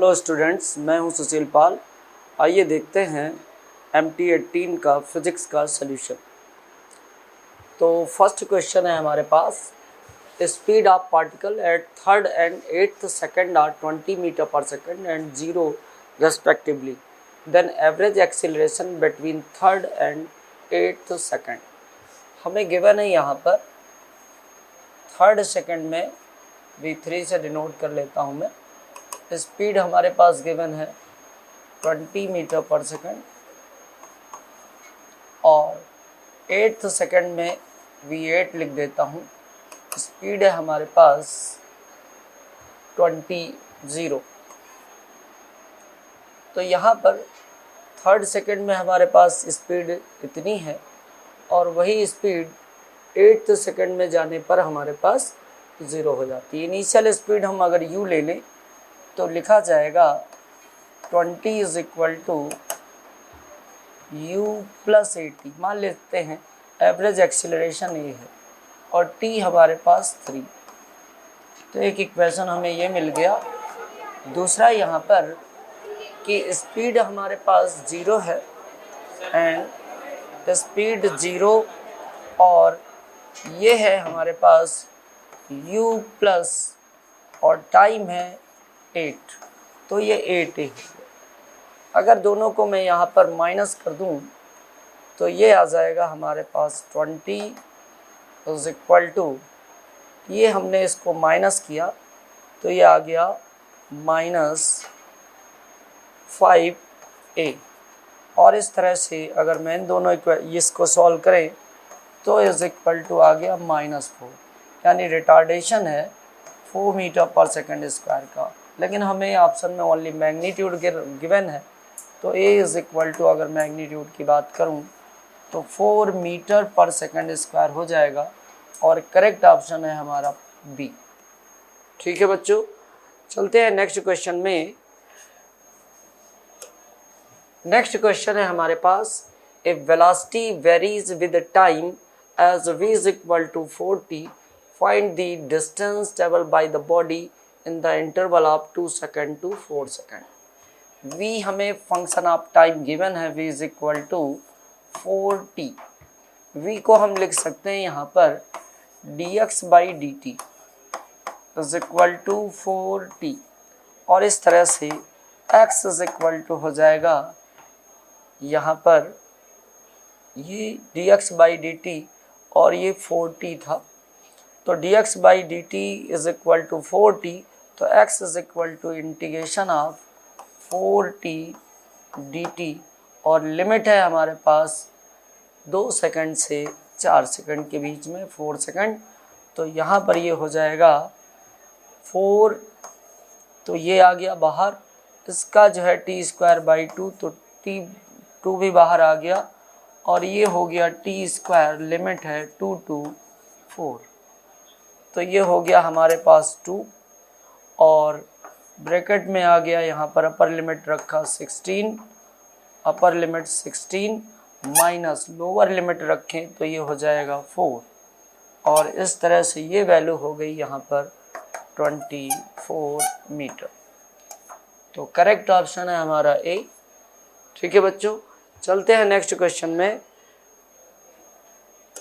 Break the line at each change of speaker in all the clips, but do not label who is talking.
Hello students, मैं हूं सुशील पाल। आइए देखते हैं MT 18 का फिजिक्स का सॉल्यूशन। तो फर्स्ट क्वेश्चन है हमारे पास, speed of particle at third and eighth second are 20 metre per second and 0 respectively, then average acceleration between third and eighth second. हमें गिवन है यहाँ पर थर्ड सेकेंड में v3 से डिनोट कर लेता हूँ मैं। स्पीड हमारे पास गिवन है 20 मीटर पर सेकेंड और एट्थ सेकेंड में v8 लिख देता हूँ। स्पीड है हमारे पास 20। तो यहाँ पर थर्ड सेकेंड में हमारे पास स्पीड इतनी है और वही स्पीड एट्थ सेकेंड में जाने पर हमारे पास 0 हो जाती है। इनिशियल स्पीड हम अगर u ले लें तो लिखा जाएगा 20 is equal to u plus 80। मान लेते हैं एवरेज एक्सीलरेशन a है और t हमारे पास 3। तो एक इक्वेशन हमें ये मिल गया। दूसरा यहाँ पर कि स्पीड हमारे पास 0 है एंड स्पीड 0 और ये है हमारे पास u प्लस और टाइम है 8, तो ये 8 ही। अगर दोनों को मैं यहाँ पर माइनस कर दूँ तो ये आ जाएगा हमारे पास 20 इज इक्वल टू, ये हमने इसको माइनस किया तो ये आ गया -5a। और इस तरह से अगर मैं इन दोनों इसको सॉल्व करें तो इज इक्वल टू आ गया -4, यानी रिटार्डेशन है 4 मीटर पर सेकेंड स्क्वायर का। लेकिन हमें ऑप्शन में ओनली मैग्नीट्यूड गिवन है, तो a इज इक्वल टू अगर मैग्नीट्यूड की बात करूं तो 4 मीटर पर सेकेंड स्क्वायर हो जाएगा और करेक्ट ऑप्शन है हमारा बी। ठीक है बच्चों, चलते हैं नेक्स्ट क्वेश्चन में। नेक्स्ट क्वेश्चन है हमारे पास, a velocity varies with time as v is equal to 40, find the distance travel by the body in the interval of 2 second to 4 second. v हमें फंक्शन ऑफ टाइम गिवन है, v is equal to 4t। v को हम लिख सकते हैं यहाँ पर dx by dt is equal to 4t और इस तरह से x इज इक्वल टू हो जाएगा यहाँ पर ये dx बाई dt और ये 4t था, तो dx by dt is equal to 4t, तो x is equal to integration of 4t dt और लिमिट है हमारे पास 2 सेकंड से 4 सेकंड के बीच में 4 सेकंड। तो यहाँ पर ये हो जाएगा 4, तो ये आ गया बाहर, इसका जो है t स्क्वायर बाई 2, तो t2 भी बाहर आ गया और ये हो गया t स्क्वायर, लिमिट है 2 to 4, तो ये हो गया हमारे पास 2 और ब्रैकेट में आ गया यहाँ पर अपर लिमिट रखा 16, upper limit 16 minus lower limit रखें तो ये हो जाएगा 4 और इस तरह से ये वैल्यू हो गई यहाँ पर 24 मीटर। तो करेक्ट ऑप्शन है हमारा ए। ठीक है बच्चों, चलते हैं नेक्स्ट क्वेश्चन में।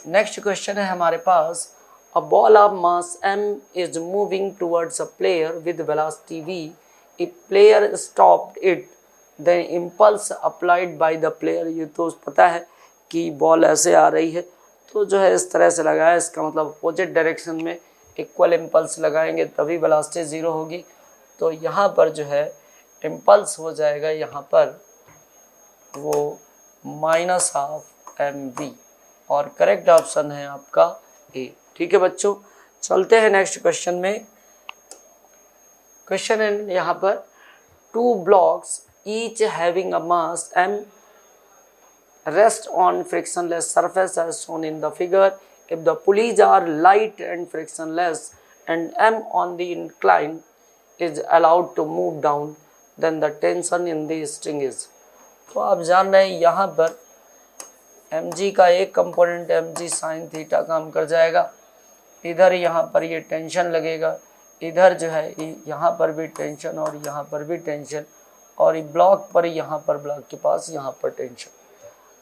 नेक्स्ट क्वेश्चन है हमारे पास, a ball of mass m is moving towards a player with velocity v. If player stopped it, the impulse applied by the player, ये तो पता है कि बॉल ऐसे आ रही है तो जो है इस तरह से लगाया, इसका मतलब अपोजिट डायरेक्शन में इक्वल इम्पल्स लगाएंगे तभी वेलोसिटी 0 होगी। तो यहाँ पर जो है इम्पल्स हो जाएगा यहाँ पर वो -12mv और करेक्ट ऑप्शन है आपका ए। ठीक है बच्चों, चलते हैं नेक्स्ट क्वेश्चन में। क्वेश्चन है यहाँ पर, 2 blocks each having a mass m rest on frictionless surface as shown in the figure. If the pulleys are light and frictionless and m on the incline is allowed to move down, then the tension in the string is। तो आप जान रहे हैं यहाँ पर mg का एक component mg sin theta काम कर जाएगा, इधर यहाँ पर ये टेंशन लगेगा, इधर जो है यहाँ पर भी टेंशन और यहाँ पर भी टेंशन, और ब्लॉक पर यहाँ पर ब्लॉक के पास यहाँ पर टेंशन।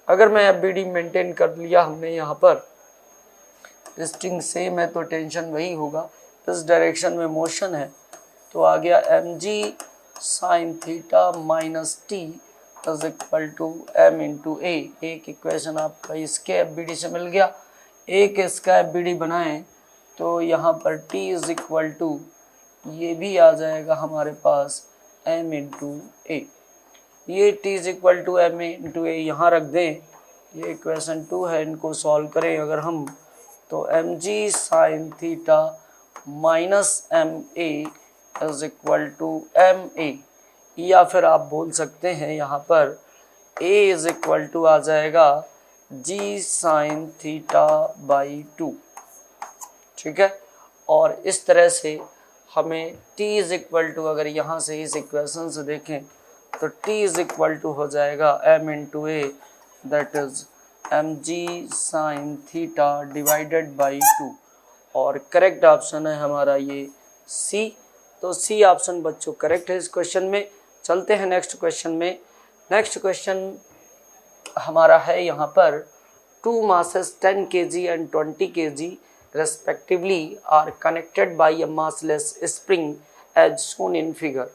अगर मैं FBD मेंटेन कर लिया हमने, यहाँ पर स्ट्रिंग सेम है तो टेंशन वही होगा, इस डायरेक्शन में मोशन है तो आ गया mg sin theta minus T is equal to m into A. एक इक्वेशन आपका इसके FBD से मिल गया। एक इसका FBD बनाएं तो यहाँ पर t इज इक्वल टू, ये भी आ जाएगा हमारे पास m इंटू ए। ये t is equal to m into A यहाँ रख दें, ये इक्वेशन 2 है, इनको सॉल्व करें अगर हम तो mg sin theta minus M A is equal to M A, या फिर आप बोल सकते हैं यहाँ पर a इज इक्वल टू आ जाएगा g sin थीटा बाई 2। ठीक है, और इस तरह से हमें t इज इक्वल टू, अगर यहाँ से इस इक्वेशन से देखें तो t इज इक्वल टू हो जाएगा m into A, that is mg sin theta divided by 2, और करेक्ट ऑप्शन है हमारा ये C। तो C ऑप्शन बच्चों करेक्ट है इस क्वेश्चन में। चलते हैं नेक्स्ट क्वेश्चन में। नेक्स्ट क्वेश्चन हमारा है यहाँ पर 2 masses 10 kg and 20 kg respectively are connected by a massless spring as shown in figure.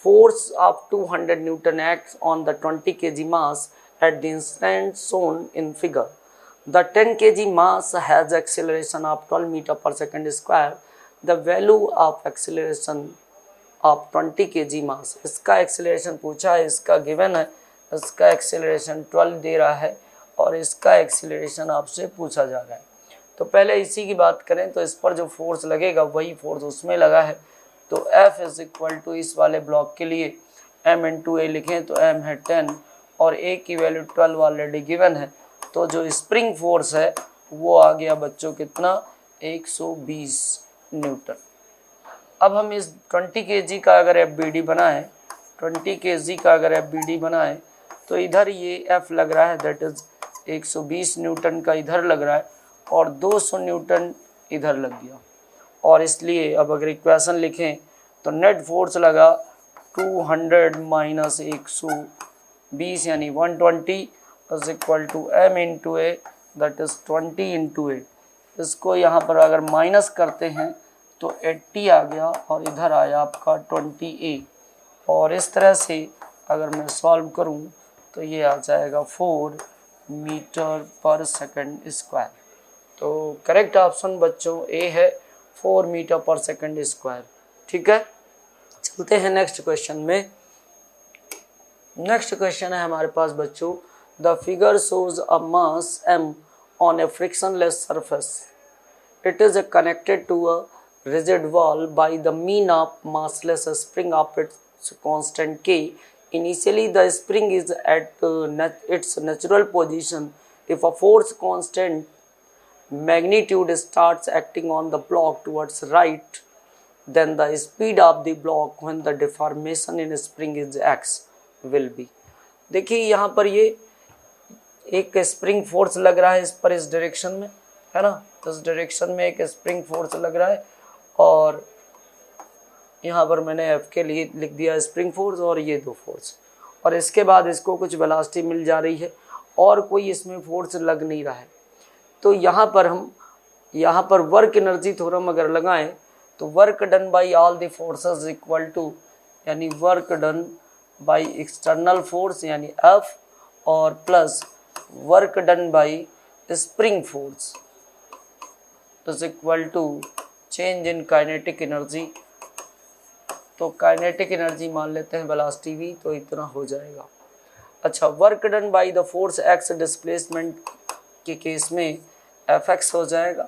Force of 200 Newton acts on the 20 kg mass at the instant shown in figure. The 10 kg mass has acceleration of 12 meter per second square. The value of acceleration of 20 kg mass, इसका acceleration पूछा है, इसका given है, इसका acceleration 12 दे रहा है और इसका एक्सेलरेशन आपसे पूछा जा रहा है। तो पहले इसी की बात करें तो इस पर जो फोर्स लगेगा वही फोर्स उसमें लगा है, तो F इज इक्वल टू इस वाले ब्लॉक के लिए m इंटू ए लिखें तो m है 10 और a की वैल्यू 12 ऑलरेडी गिवन है, तो जो स्प्रिंग फोर्स है वो आ गया बच्चों कितना 120 न्यूटन। अब हम इस 20 kg का अगर FBD बनाएं, 20 kg का अगर FBD बनाएं तो इधर ये F लग रहा है, दैट इज 120 न्यूटन का इधर लग रहा है और 200 न्यूटन इधर लग गया, और इसलिए अब अगर इक्वेशन लिखें तो नेट फोर्स लगा 200 माइनस 120 यानी 120 is equal to m into A, that is 20 into A. इसको यहाँ पर अगर माइनस करते हैं तो 80 आ गया और इधर आया आपका 20a, और इस तरह से अगर मैं सॉल्व करूँ तो ये आ जाएगा 4 मीटर पर सेकंड स्क्वायर। तो करेक्ट ऑप्शन बच्चों ए है 4 मीटर पर सेकंड स्क्वायर। ठीक है, चलते हैं नेक्स्ट क्वेश्चन में। नेक्स्ट क्वेश्चन है हमारे पास बच्चों, the figure shows a mass m on a frictionless surface. It is connected to a rigid wall by the mean of massless spring of its constant k. Initially the spring is at its natural position. If a force constant magnitude starts acting on the block towards right, then the speed of the block when the deformation in spring is x will be. देखिए यहाँ पर ये एक spring force लग रहा है इस पर, इस डायरेक्शन में है ना, इस डायरेक्शन में एक स्प्रिंग फोर्स लग रहा है और यहाँ पर मैंने F के लिए लिख दिया स्प्रिंग फोर्स और ये दो फोर्स, और इसके बाद इसको कुछ वेलोसिटी मिल जा रही है और कोई इसमें फोर्स लग नहीं रहा है। तो यहाँ पर हम यहाँ पर वर्क एनर्जी थ्योरम अगर लगाएं तो work done by all the forces equal to, यानी work done by external force यानी F और plus work done by spring force is equal to change in kinetic energy. तो काइनेटिक एनर्जी मान लेते हैं वेलोसिटी v, तो इतना हो जाएगा। अच्छा, work done by the force x displacement के केस में Fx हो जाएगा,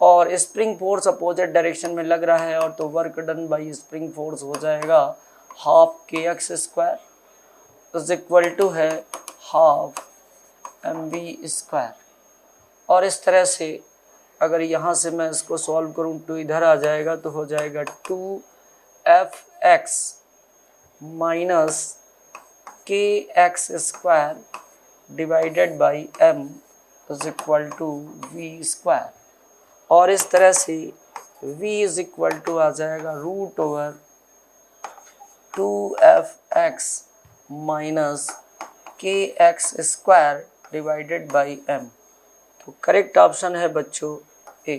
और स्प्रिंग फोर्स अपोजिट डायरेक्शन में लग रहा है और तो work done by spring force हो जाएगा half kx square is equal to है हाफ mv स्क्वायर। और इस तरह से अगर यहाँ से मैं इसको सॉल्व करूँ तो इधर आ जाएगा, तो हो जाएगा 2fx minus kx square divided by m is equal to v square. और इस तरह से v इज इक्वल टू आ जाएगा √2f(x) minus kx² divided by m। तो करेक्ट ऑप्शन है बच्चों ए।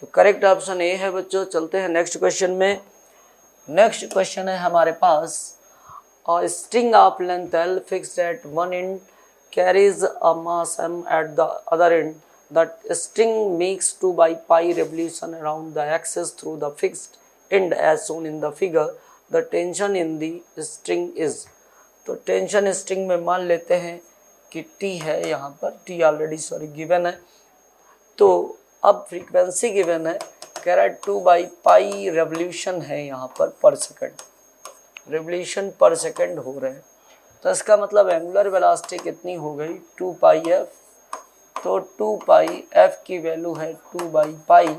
तो करेक्ट ऑप्शन ए है बच्चों। चलते हैं नेक्स्ट क्वेश्चन में। नेक्स्ट क्वेश्चन है हमारे पास, a string of length L fixed at one end carries a mass m at the other end. The string makes 2 by pi revolution around the axis through the fixed end as shown in the figure. The tension in the string is। तो tension string में मान लेते हैं कि T है, यहाँ पर T already given है। तो अब फ्रीक्वेंसी गिवन है, कह रहा है 2 by pi रेवोल्यूशन है यहाँ पर सेकंड, रेवोल्यूशन पर सेकंड हो रहे हैं। तो इसका मतलब एंगुलर वेलोसिटी कितनी हो गई 2 पाई एफ। तो 2 पाई एफ की वैल्यू है 2 बाई पाई,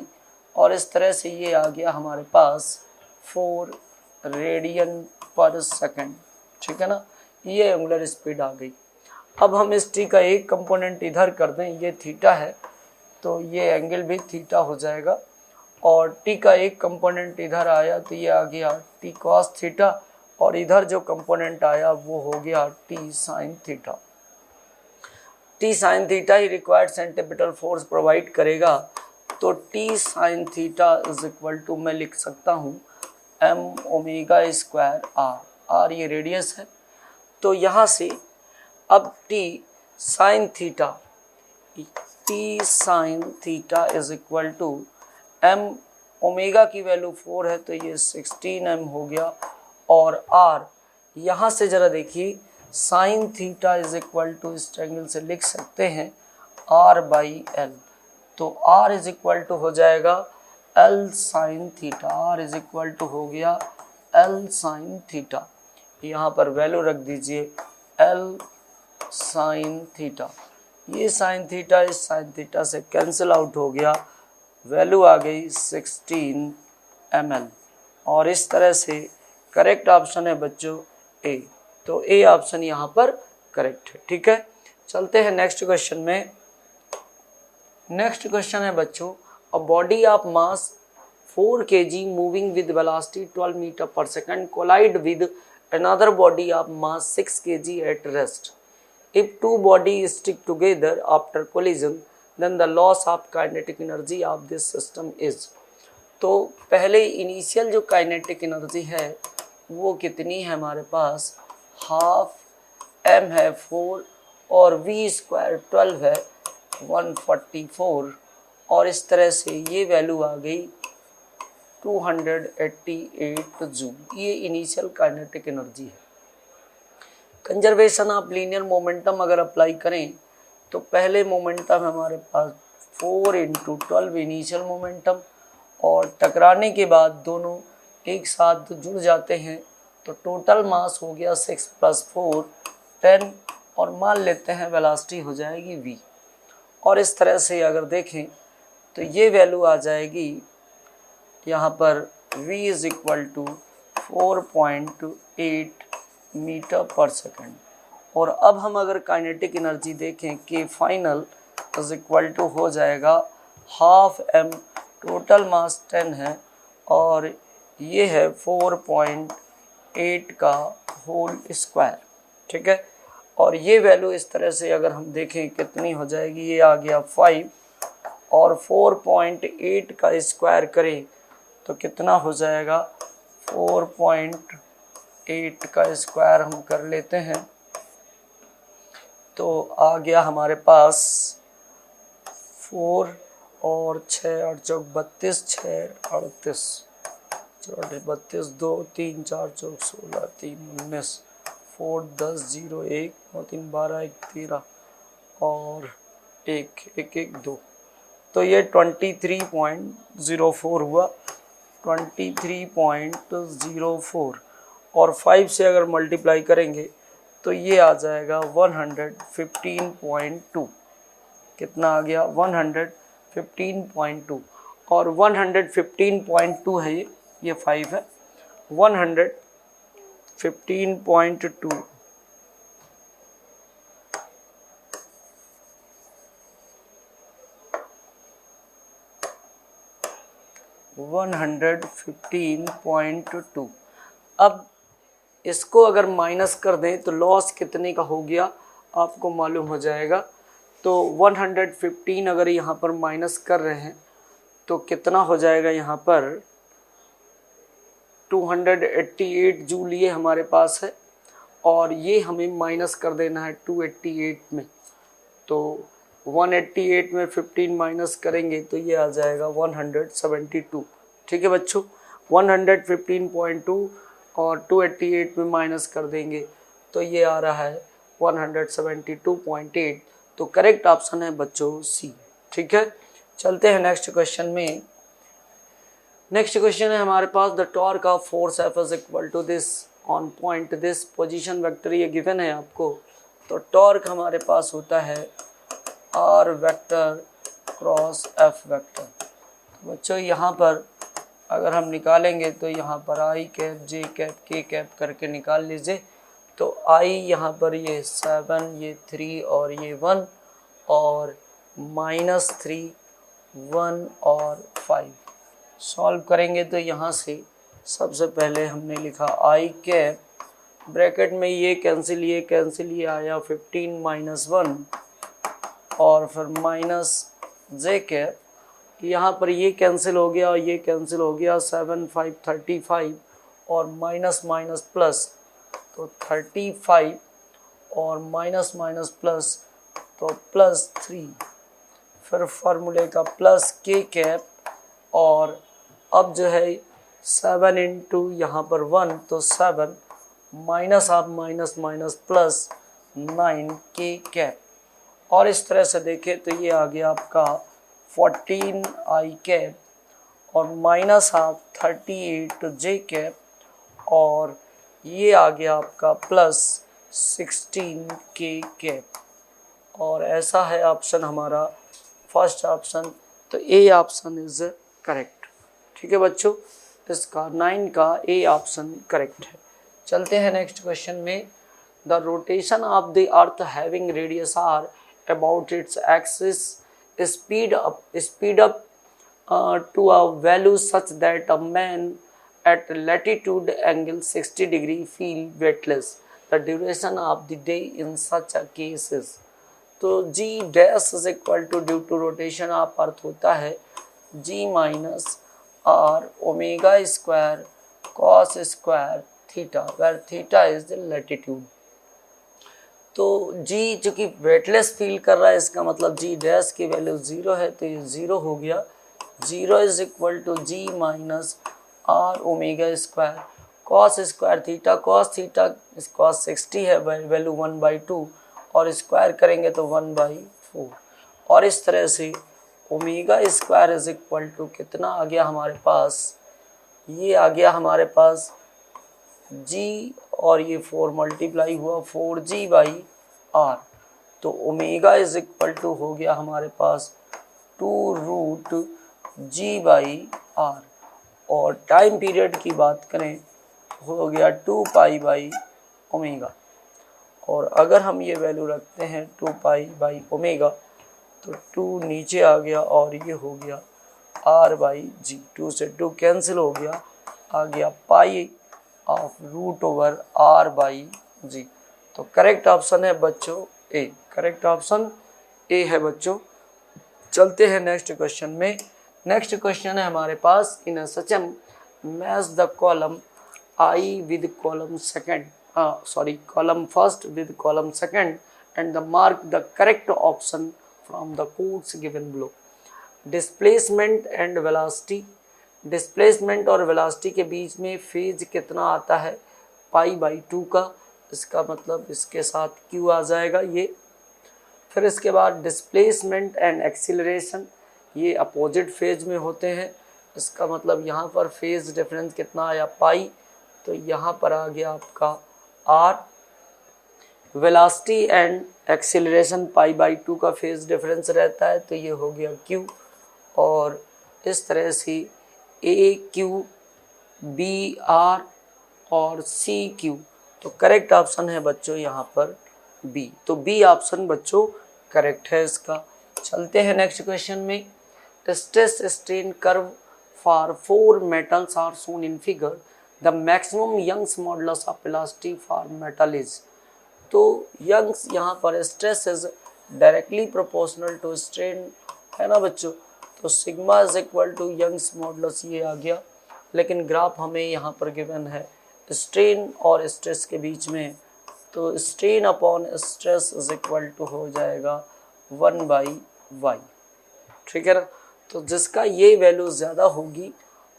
और इस तरह से ये आ गया हमारे पास 4 रेडियन पर सेकंड। ठीक है ना, ये एंगुलर स्पीड आ गई। अब हम इस टी का एक कंपोनेंट इधर कर दें, ये थीटा है तो ये एंगल भी थीटा हो जाएगा, और टी का एक कंपोनेंट इधर आया तो ये आ गया टी कॉस थीटा, और इधर जो कंपोनेंट आया वो हो गया T sine theta. T sine theta ही रिक्वायर्ड सेंटीमीटर फोर्स प्रोवाइड करेगा। तो T sine theta is equal to, मैं लिख सकता हूँ M omega square R. R ये रेडियस है। तो यहाँ से अब T sine theta is equal to M, omega की वैल्यू 4 है तो ये 16m हो गया, और आर यहाँ से जरा देखिए sine theta is equal to, इस ट्रायंगल से लिख सकते हैं r बाई एल। तो r इज इक्वल टू हो जाएगा l sine theta. r is equal to हो गया l साइन थीटा। यहाँ पर वैल्यू रख दीजिए l साइन थीटा। ये साइन थीटा इस साइन थीटा से कैंसिल आउट हो गया, वैल्यू आ गई 16 ml। और इस तरह से करेक्ट ऑप्शन है बच्चों ए। तो ए ऑप्शन यहाँ पर करेक्ट है। ठीक है, चलते हैं नेक्स्ट क्वेश्चन में। नेक्स्ट क्वेश्चन है बच्चों, a body of mass 4 kg moving with velocity 12 metre per second collide with another body of mass 6 kg at rest. If two bodies stick together after collision, then the loss of kinetic energy of this system is। तो पहले initial जो kinetic energy है वो कितनी है हमारे पास, half m है 4, और v स्क्वायर 12 है 144, और इस तरह से ये वैल्यू आ गई 288 जूल। ये इनिशियल काइनेटिक एनर्जी है। कंजर्वेशन ऑफ लीनियर मोमेंटम अगर अप्लाई करें तो पहले मोमेंटम हमारे पास 4 × 12 इनिशियल मोमेंटम, और टकराने के बाद दोनों एक साथ जुड़ जाते हैं तो टोटल मास हो गया 6 + 4 10, और मान लेते हैं वेलोसिटी हो जाएगी v। और इस तरह से अगर देखें तो ये वैल्यू आ जाएगी यहाँ पर v is equal to 4.8 metre per second. और अब हम अगर काइनेटिक एनर्जी देखें कि फाइनल इज इक्वल टू हो जाएगा हाफ m, टोटल मास 10 है, और ये है 4.8 का होल स्क्वायर। ठीक है, और ये वैल्यू इस तरह से अगर हम देखें कितनी हो जाएगी, ये आ गया 5, और 4.8 का स्क्वायर करें तो कितना हो जाएगा, 4.8 का स्क्वायर हम कर लेते हैं तो आ गया हमारे पास 4 और 6 और 32, 6 38, 32 2 3 4 4 16 3 19, 4 10 0 1 9 3 12 1 13 और 1 1 1 2। तो ये 23.04 हुआ, 23.04, और 5 से अगर मल्टीप्लाई करेंगे तो ये आ जाएगा 115.2। कितना आ गया, 115.2, और 115.2 है ये 5 है, 115.2। 115.2। अब इसको अगर माइनस कर दें तो लॉस कितने का हो गया आपको मालूम हो जाएगा। तो 115 अगर यहाँ पर माइनस कर रहे हैं तो कितना हो जाएगा, यहाँ पर 288 जूल ये हमारे पास है और ये हमें माइनस कर देना है 288 में। तो 188 में 15 माइनस करेंगे तो ये आ जाएगा 172। ठीक है बच्चों, 115.2 और 288 में माइनस कर देंगे तो ये आ रहा है 172.8। तो करेक्ट ऑप्शन है बच्चों सी। ठीक है, चलते हैं नेक्स्ट क्वेश्चन में। नेक्स्ट क्वेश्चन है हमारे पास, the torque of force F is equal to this on point this position vector, ये गिवन है आपको। तो टॉर्क हमारे पास होता है R vector cross F vector. तो बच्चों यहाँ पर अगर हम निकालेंगे तो यहाँ पर आई कैप जे कैप के कैप करके निकाल लीजिए। तो आई यहाँ पर ये 7 ये 3 और ये 1 और -3 1 और 5 सॉल्व करेंगे तो यहाँ से सबसे पहले हमने लिखा आई कैप, ब्रैकेट में ये कैंसिल ये आया 15 -1 और फिर माइनस जे कैप, यहाँ पर ये कैंसिल हो गया और ये कैंसिल हो गया, 7 5 35 और माइनस माइनस प्लस तो 35 और माइनस माइनस प्लस तो +3, फिर फार्मूले का प्लस के कैप और अब जो है 7 इंटू यहाँ पर 1 तो 7 माइनस आप माइनस माइनस प्लस 9 के कैप। और इस तरह से देखें तो ये आ गया आपका 14 आई कैप और माइनस आप 38 जे कैप और ये आ गया आपका प्लस 16 के कैप। और ऐसा है ऑप्शन हमारा फर्स्ट ऑप्शन, तो ए ऑप्शन इज करेक्ट। ठीक है बच्चों, इसका 9 का ए ऑप्शन करेक्ट है। चलते हैं नेक्स्ट क्वेश्चन में। The rotation of the earth having radius R about its axis speed up to a value such that a man at latitude angle 60 degree feel weightless. The duration of the day in such a case is, तो g dash is equal to due to rotation of earth होता है g minus r omega square cos square theta, where theta is the latitude। तो g चूँकि weightless feel कर रहा है, इसका मतलब g डैश की वैल्यू 0 है तो ये 0 हो गया। 0 is equal to g minus R omega square cos square theta, cos theta cos 60 है, वैल्यू 1/2 और स्क्वायर करेंगे तो 1/4। और इस तरह से omega square is equal to कितना आ गया हमारे पास, ये आ गया हमारे पास g और ये 4 मल्टीप्लाई हुआ 4g/r। तो ओमेगा इज इक्वल टू हो गया हमारे पास 2√g/r। और टाइम पीरियड की बात करें हो गया 2π/ओमेगा। और अगर हम ये वैल्यू रखते हैं 2π/ओमेगा तो 2 नीचे आ गया और ये हो गया r/g, 2 से 2 कैंसिल हो गया, आ गया पाई ऑफ √r/g। तो करेक्ट ऑप्शन है बच्चों ए, करेक्ट ऑप्शन ए है बच्चों। चलते हैं नेक्स्ट क्वेश्चन में। नेक्स्ट क्वेश्चन है हमारे पास, in such match the column I with column second column first with column second and the mark the correct option from the codes given below. Displacement and velocity, displacement और velocity के बीच में phase कितना आता है π/2 का, इसका मतलब इसके साथ q आ जाएगा ये। फिर इसके बाद डिस्प्लेसमेंट एंड एक्सीलरेशन, ये अपोजिट फेज में होते हैं, इसका मतलब यहाँ पर फेज डिफरेंस कितना आया पाई, तो यहाँ पर आ गया आपका r। वेलोसिटी एंड एक्सीलरेशन π/2 का फेज डिफरेंस रहता है तो ये हो गया q। और इस तरह से AQ BR और CQ, तो करेक्ट ऑप्शन है बच्चों यहाँ पर B। तो B ऑप्शन बच्चों करेक्ट है इसका। चलते हैं नेक्स्ट क्वेश्चन में। Stress strain curve for 4 metals are shown in figure. The maximum Young's modulus of elasticity for metal is. तो यंग्स यहाँ पर stress is directly proportional to strain है ना बच्चों, तो sigma is equal to Young's modulus ये आ गया, लेकिन ग्राफ हमें यहाँ पर गिवन है स्ट्रेन और स्ट्रेस के बीच में, तो strain upon stress is equal to हो जाएगा 1/y, ठीक है ना। तो जिसका ये वैल्यू ज़्यादा होगी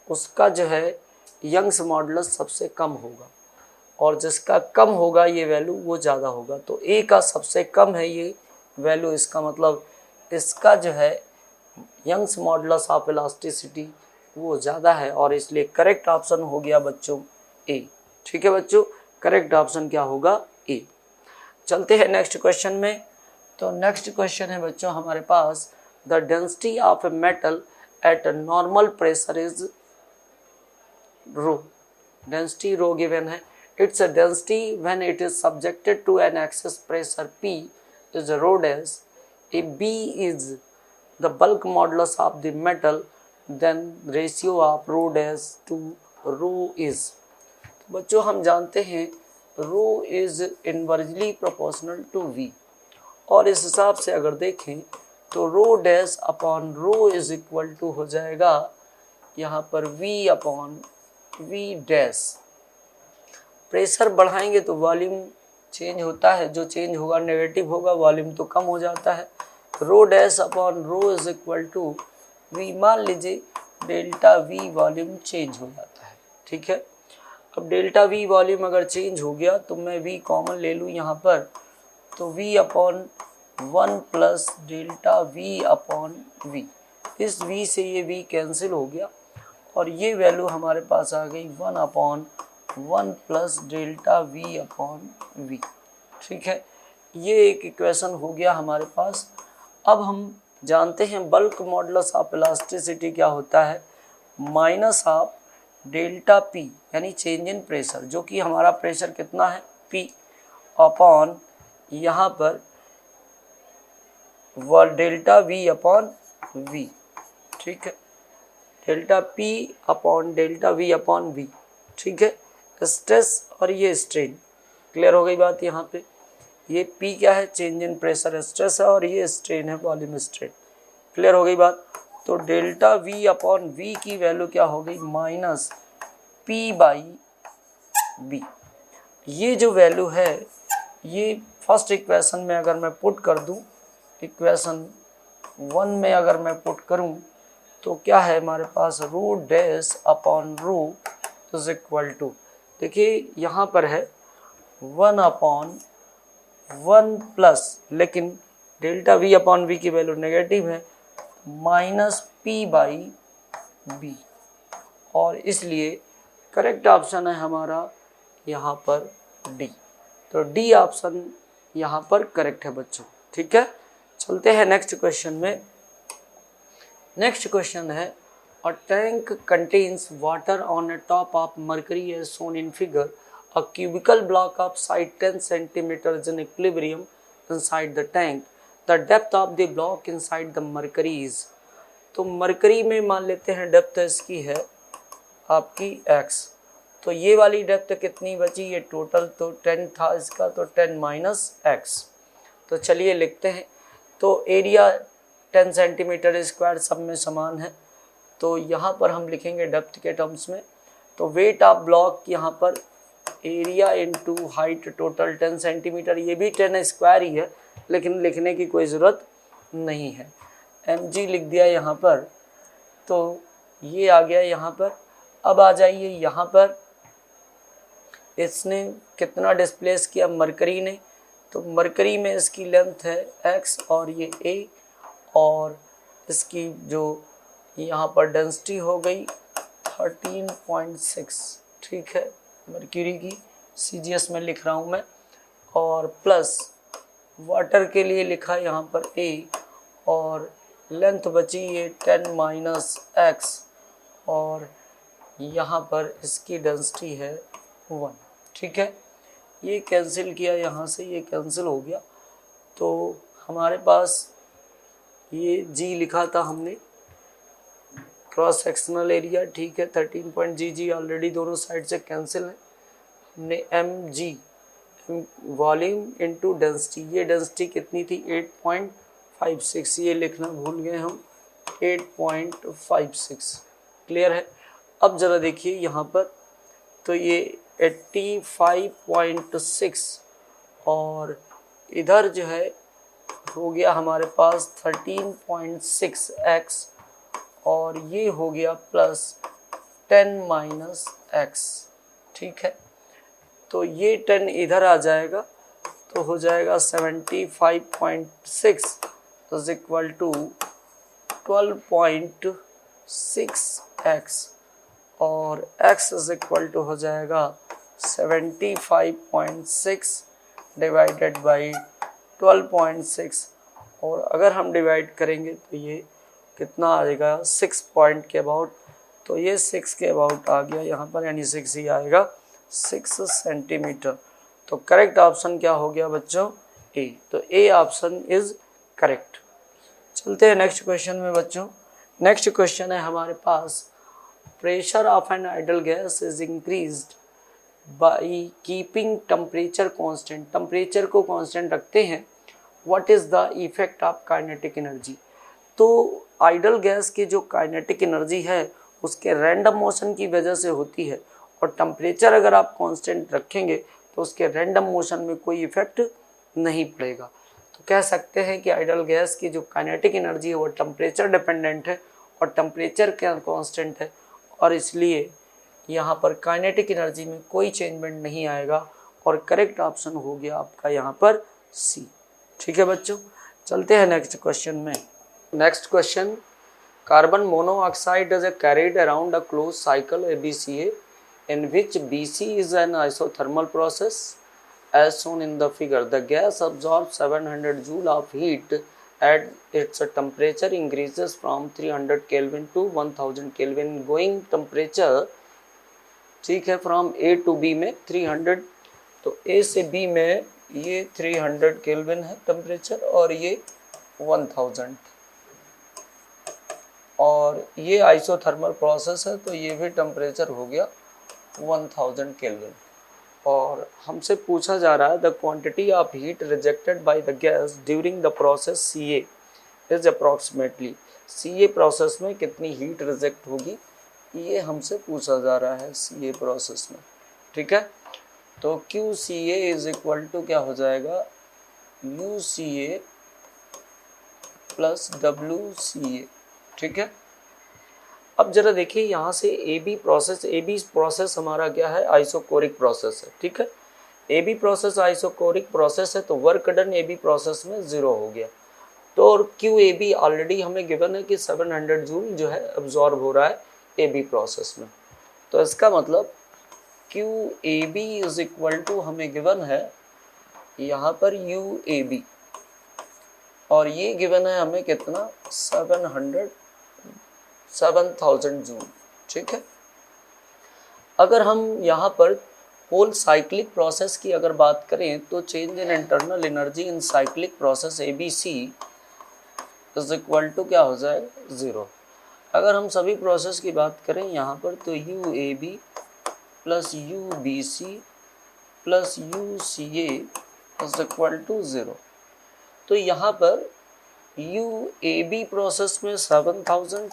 उसका जो है यंग्स मॉडुलस सबसे कम होगा, और जिसका कम होगा ये वैल्यू वो ज़्यादा होगा। तो ए का सबसे कम है ये वैल्यू, इसका मतलब इसका जो है यंग्स मॉडुलस ऑफ इलास्टिसिटी वो ज़्यादा है, और इसलिए करेक्ट ऑप्शन हो गया बच्चों ए। ठीक है बच्चों, करेक्ट ऑप्शन क्या होगा ए। चलते हैं नेक्स्ट क्वेश्चन में। तो नेक्स्ट क्वेश्चन है बच्चों हमारे पास, the density of a metal at normal pressure is rho. Density rho given है, its density when it is subjected to an excess pressure P is rho dash. If B is the bulk modulus of the metal, then ratio of rho dash to rho is. बच्चों हम जानते हैं rho is inversely proportional to V, और इस हिसाब से अगर देखें तो rho dash upon rho is equal to हो जाएगा यहाँ पर V upon V dash। Pressure बढ़ाएंगे तो वॉल्यूम चेंज होता है, जो चेंज होगा नेगेटिव होगा, वॉल्यूम तो कम हो जाता है। Rho dash upon rho is equal to V, मान लीजिए डेल्टा वी वॉल्यूम चेंज हो जाता है, ठीक है। अब डेल्टा वी वॉल्यूम अगर चेंज हो गया तो मैं वी कॉमन ले लूँ यहाँ पर, तो V upon 1 plus delta V upon V, इस वी से ये वी कैंसिल हो गया और ये वैल्यू हमारे पास आ गई 1 upon 1 plus delta V upon V, ठीक है। ये एक इक्वेशन हो गया हमारे पास। अब हम जानते हैं बल्क मॉडुलस ऑफ इलास्टिसिटी क्या होता है, माइनस ऑफ डेल्टा पी यानी चेंज इन प्रेशर, जो कि हमारा प्रेशर कितना है पी, अपॉन यहाँ पर डेल्टा वी अपॉन वी, ठीक है। Delta P upon delta V upon V, ठीक है। स्ट्रेस और ये स्ट्रेन, क्लियर हो गई बात। यहाँ पे ये P क्या है, चेंज इन प्रेशर स्ट्रेस है, और ये स्ट्रेन है वॉल्यूम स्ट्रेन, क्लियर हो गई बात। तो डेल्टा V अपॉन V की वैल्यू क्या हो गई, माइनस P/B। ये जो वैल्यू है ये फर्स्ट इक्वेशन में अगर मैं पुट कर दूं, इक्वेशन 1 में अगर मैं पुट करूं तो क्या है हमारे पास, rho dash upon rho is equal to, देखिए यहाँ पर है 1 अपॉन 1 प्लस, लेकिन डेल्टा वी अपॉन वी की वैल्यू नेगेटिव है, माइनस P/B, और इसलिए करेक्ट ऑप्शन है हमारा यहाँ पर डी। तो डी ऑप्शन यहाँ पर करेक्ट है बच्चों, ठीक है। चलते हैं नेक्स्ट क्वेश्चन में। नेक्स्ट क्वेश्चन है, a tank contains water on a top of mercury as shown in figure. A cubical block of size 10 cm is in equilibrium inside the tank. The depth of the block inside the mercury is. तो mercury में मान लेते हैं depth इसकी है आपकी x, तो ये वाली डेप्थ कितनी बची, ये टोटल तो 10 था इसका, तो 10 माइनस x। तो चलिए लिखते हैं, तो एरिया 10 सेंटीमीटर स्क्वायर सब में समान है, तो यहाँ पर हम लिखेंगे डेप्थ के टर्म्स में, तो वेट ऑफ ब्लॉक यहाँ पर area into height total 10 centimetre, ये भी 10 स्क्वायर ही है लेकिन लिखने की कोई ज़रूरत नहीं है, mg लिख दिया यहाँ पर। तो ये आ गया यहाँ पर। अब आ जाइए यहाँ पर, इसने कितना डिस्प्लेस किया मरकरी ने, तो मरकरी में इसकी लेंथ है x और ये a, और इसकी जो यहाँ पर डेंसिटी हो गई 13.6, ठीक है, मर्क्यूरी की CGS में लिख रहा हूँ मैं, और प्लस वाटर के लिए लिखा यहाँ पर A, और लेंथ बची ये 10 माइनस x, और यहाँ पर इसकी डेंसिटी है 1, ठीक है। ये कैंसिल किया, यहाँ से ये कैंसिल हो गया, तो हमारे पास ये G लिखा था हमने, क्रॉस सेक्शनल एरिया, ठीक है 13 पॉइंट जी ऑलरेडी दोनों साइड से कैंसिल है। हमने M G volume into density, ये डेंसिटी कितनी थी 8.56, ये लिखना भूल गए हम 8.56। क्लियर है। अब ज़रा देखिए यहाँ पर, तो ये 85.6 और इधर जो है हो गया हमारे पास 13.6x और ये हो गया प्लस 10 - x, ठीक है। तो ये 10 इधर आ जाएगा तो हो जाएगा 75.6 इज इक्वल टू 12.6x और x इज इक्वल टू हो जाएगा 75.6 डिवाइडेड बाई 12.6 और अगर हम डिवाइड करेंगे तो ये कितना आ जाएगा 6 पॉइंट के अबाउट, तो ये 6 के अबाउट आ गया यहाँ पर, यानी 6 ही आएगा 6 सेंटीमीटर। तो करेक्ट ऑप्शन क्या हो गया बच्चों? ए। तो ए ऑप्शन इज करेक्ट। चलते हैं नेक्स्ट क्वेश्चन में बच्चों। नेक्स्ट क्वेश्चन है हमारे पास, pressure of an ideal gas is increased by keeping temperature constant. Temperature को कांस्टेंट रखते हैं, what is the effect of kinetic energy. तो आइडल गैस की जो काइनेटिक एनर्जी है उसके रैंडम मोशन की वजह से होती है, और टेम्परेचर अगर आप कांस्टेंट रखेंगे तो उसके रैंडम मोशन में कोई इफेक्ट नहीं पड़ेगा। तो कह सकते हैं कि आइडल गैस की जो काइनेटिक एनर्जी है वो टेम्परेचर डिपेंडेंट है और टेम्परेचर क्या कांस्टेंट है, और इसलिए यहाँ पर काइनेटिक एनर्जी में कोई चेंजमेंट नहीं आएगा और करेक्ट ऑप्शन हो गया आपका यहाँ पर सी। ठीक है बच्चों, चलते हैं नेक्स्ट क्वेश्चन में। Next question, carbon monoxide is carried around a close cycle ABCA in which BC is an isothermal process as shown in the figure. The gas absorbs 700 joule of heat at its temperature increases from 300 Kelvin to 1000 Kelvin. Going temperature, ठीक है, from A to B में 300, तो A से B में ये 300 kelvin है temperature और ये 1000, और ये आइसोथर्मल प्रोसेस है तो ये भी टेम्परेचर हो गया 1000 केल्विन। और हमसे पूछा जा रहा है the quantity of heat rejected by the gas during the process CA is approximately. CA process में कितनी हीट रिजेक्ट होगी, ये हमसे पूछा जा रहा है CA प्रोसेस में। ठीक है, तो QCA इज इक्वल टू क्या हो जाएगा, UCA प्लस WCA। ठीक है, अब जरा देखिए यहाँ से AB प्रोसेस हमारा क्या है, आइसोकोरिक प्रोसेस है। ठीक है, AB प्रोसेस आइसोकोरिक प्रोसेस है तो वर्क डन AB प्रोसेस में 0 हो गया। तो और QAB ऑलरेडी हमें गिवन है कि 700 जूल जो है अब्जॉर्ब हो रहा है AB प्रोसेस में। तो इसका मतलब QAB इज इक्वल टू हमें गिवन है यहाँ पर UAB, और ये गिवन है हमें कितना 7000 जूल। ठीक है, अगर हम यहाँ पर होल साइक्लिक प्रोसेस की अगर बात करें तो change in internal energy in cyclic process ABC is equal to क्या हो जाएगा 0। अगर हम सभी प्रोसेस की बात करें यहाँ पर तो UAB plus UBC plus UCA is equal to 0। तो यहाँ पर UAB प्रोसेस में 7000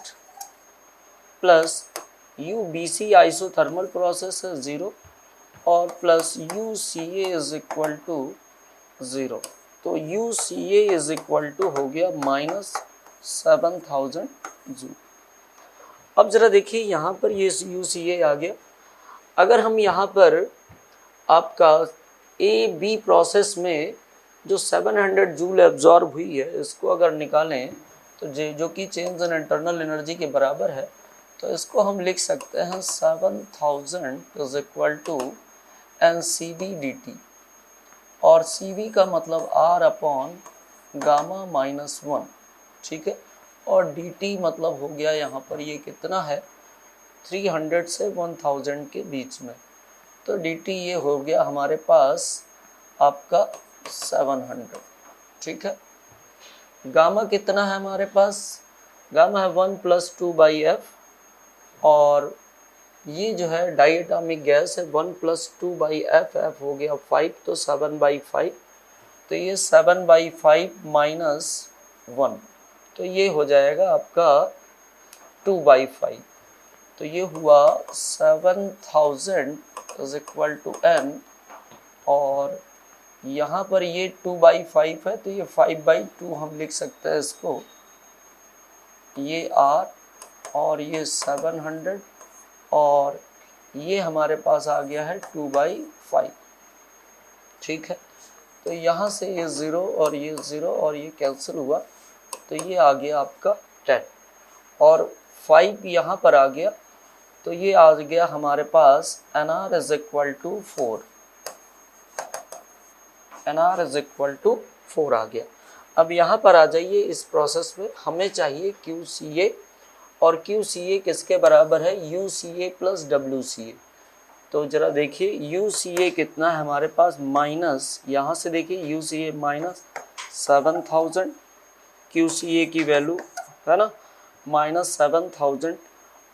प्लस UBC आइसोथर्मल प्रोसेस है 0 और plus UCA is equal to 0। तो UCA इज इक्वल टू हो गया -7000 जूल। अब जरा देखिए यहाँ पर ये UCA आ गया। अगर हम यहाँ पर आपका AB प्रोसेस में जो 700 जूल एब्जॉर्ब हुई है इसको अगर निकालें तो जो कि चेंज इन इंटरनल एनर्जी के बराबर है, तो इसको हम लिख सकते हैं 7000 is equal to NCV dt, और CV का मतलब R अपॉन गामा -1। ठीक है, और dt मतलब हो गया यहाँ पर ये कितना है 300 से 1000 के बीच में, तो dt ये हो गया हमारे पास आपका 700। ठीक है, गामा कितना है हमारे पास, गामा है 1 + 2/f और ये जो है डाइएटॉमिक गैस है 1 + 2/f, f हो गया 5, तो 7/5, तो ये 7/5 - 1, तो ये हो जाएगा आपका 2/5, तो ये हुआ 7000 = n, और यहाँ पर ये 2/5 है, तो ये 5/2 हम लिख सकते हैं इसको, ये r और ये 700, और ये हमारे पास आ गया है 2/5, ठीक है। तो यहाँ से ये 0 और ये 0 और ये कैंसिल हुआ, तो ये आ गया आपका 10, और 5 यहाँ पर आ गया, तो ये आ गया हमारे पास nr = 4, nr = 4 आ गया। अब यहाँ पर आ जाइए, इस प्रोसेस में हमें चाहिए QCA, और QCA किसके बराबर है, UCA + WCA। तो जरा देखिए UCA कितना है हमारे पास, माइनस, यहाँ से देखिए UCA -7000, QCA की वैल्यू है ना -7000,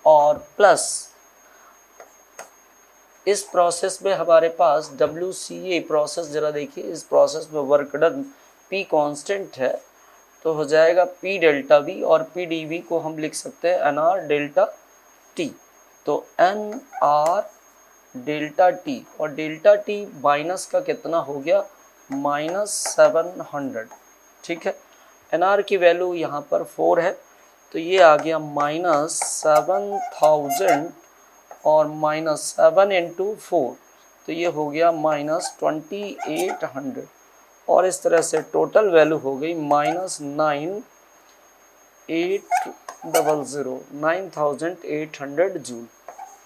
और प्लस इस प्रोसेस में हमारे पास WCA प्रोसेस, जरा देखिए इस प्रोसेस में वर्क डन P कांस्टेंट है, तो हो जाएगा P डेल्टा V, और P dV को हम लिख सकते हैं NR डेल्टा T, तो NR डेल्टा T, और डेल्टा T माइनस का कितना हो गया -700, ठीक है। NR की वैल्यू यहाँ पर 4 है, तो ये आ गया -7000 और -7 × 4, तो ये हो गया -2800, और इस तरह से टोटल वैल्यू हो गई -9800 जूल।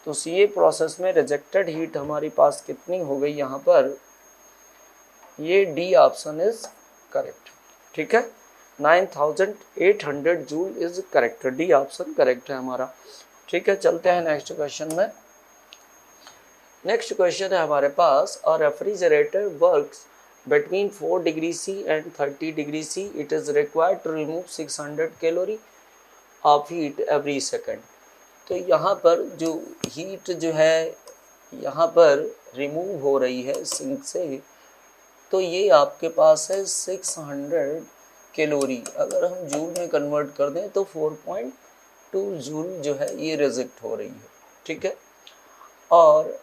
तो CA प्रोसेस में रिजेक्टेड हीट हमारी पास कितनी हो गई यहाँ पर, ये डी ऑप्शन इज करेक्ट, ठीक है, 9800 joule is correct, D option correct है हमारा, ठीक है। चलते हैं नेक्स्ट क्वेश्चन में। नेक्स्ट क्वेश्चन है हमारे पास, a refrigerator works between 4 degrees C and 30 degrees C, it is required to remove 600 calorie of heat every second। तो यहाँ पर जो हीट जो है यहाँ पर रिमूव हो रही है सिंक से, तो ये आपके पास है 600 कैलोरी, अगर हम जूल में कन्वर्ट कर दें तो 4.2 जूल जो है ये रिजेक्ट हो रही है, ठीक है। और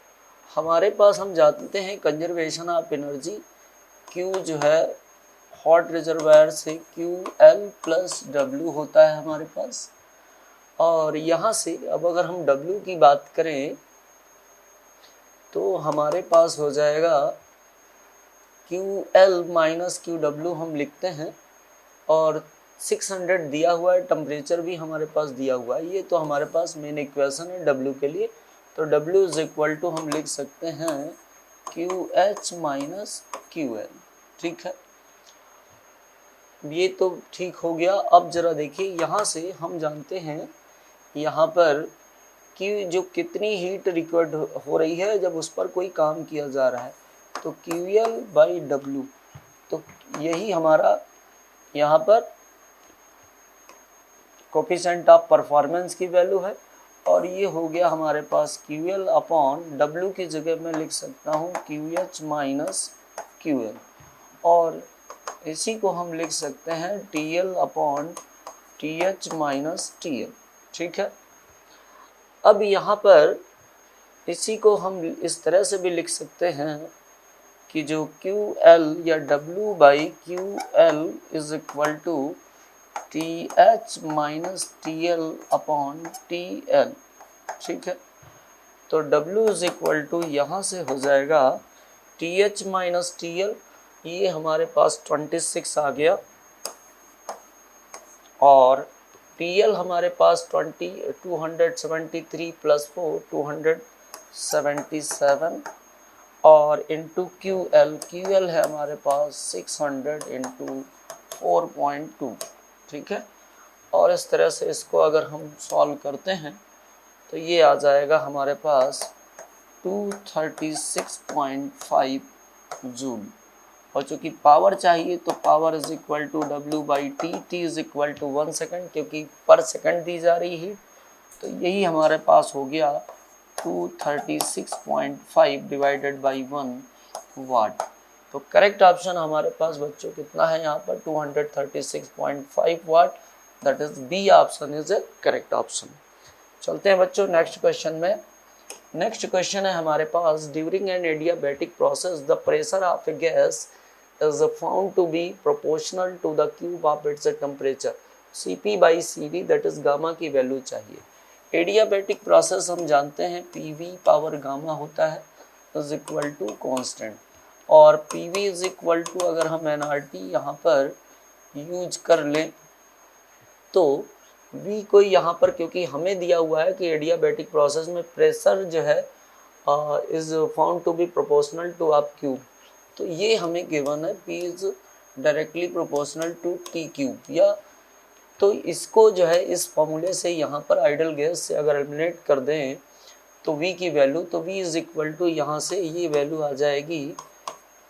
हमारे पास हम जानते हैं कंजर्वेशन ऑफ एनर्जी, Q जो है हॉट रिजर्वायर से QL + W होता है हमारे पास, और यहाँ से अब अगर हम W की बात करें तो हमारे पास हो जाएगा QL - QW हम लिखते हैं, और 600 दिया हुआ है, टेम्परेचर भी हमारे पास दिया हुआ है, ये तो हमारे पास मेन इक्वेशन है W के लिए, तो W = हम लिख सकते हैं QH - QL, ठीक है, ये तो ठीक हो गया। अब जरा देखिए यहाँ से हम जानते हैं यहाँ पर कि जो कितनी हीट रिक्वायर्ड हो रही है जब उस पर कोई काम किया जा रहा है, तो QL/W, तो यही हमारा यहाँ पर कोफिशिएंट ऑफ परफॉर्मेंस की वैल्यू है, और ये हो गया हमारे पास QL/W की जगह मैं लिख सकता हूँ QH - QL, और इसी को हम लिख सकते हैं TL/TH - TL, ठीक है। अब यहाँ पर इसी को हम इस तरह से भी लिख सकते हैं कि जो QL या W/QL = TH - TL/TL, ठीक है। तो W = यहाँ से हो जाएगा TH - TL, ये हमारे पास 26 आ गया, और TL हमारे पास 273 + 4 277, और इंटू QL है हमारे पास 600 × 4.2, ठीक है। और इस तरह से इसको अगर हम सॉल्व करते हैं तो ये आ जाएगा हमारे पास 236.5 जूल, और चूँकि पावर चाहिए तो पावर = W/T, T = 1 सेकेंड, क्योंकि पर सेकंड दी जा रही हीट, तो यही हमारे पास हो गया 236.5 डिवाइडेड बाई 1 वाट। तो करेक्ट ऑप्शन हमारे पास बच्चों कितना है यहाँ पर 236.5 watt, that is B option is a correct option. चलते हैं बच्चों नेक्स्ट क्वेश्चन में। नेक्स्ट क्वेश्चन है हमारे पास, during an adiabatic process the pressure of a gas is found to be proportional to the cube of its temperature Cp by Cv, that is gamma की value चाहिए। Adiabatic process हम जानते हैं Pv power gamma होता है is equal to constant, और Pv is equal to अगर हम nRT यहाँ पर यूज कर लें तो V को यहाँ पर, क्योंकि हमें दिया हुआ है कि एडियाबैटिक प्रोसेस में प्रेशर जो है is found to be proportional to of cube, तो ये हमें गिवन है P is directly proportional to T cube, या तो इसको जो है इस फॉर्मूले से यहाँ पर आइडल गैस से अगर एलिमिनेट कर दें तो V की वैल्यू, तो V इज इक्वल टू यहाँ से ये वैल्यू आ जाएगी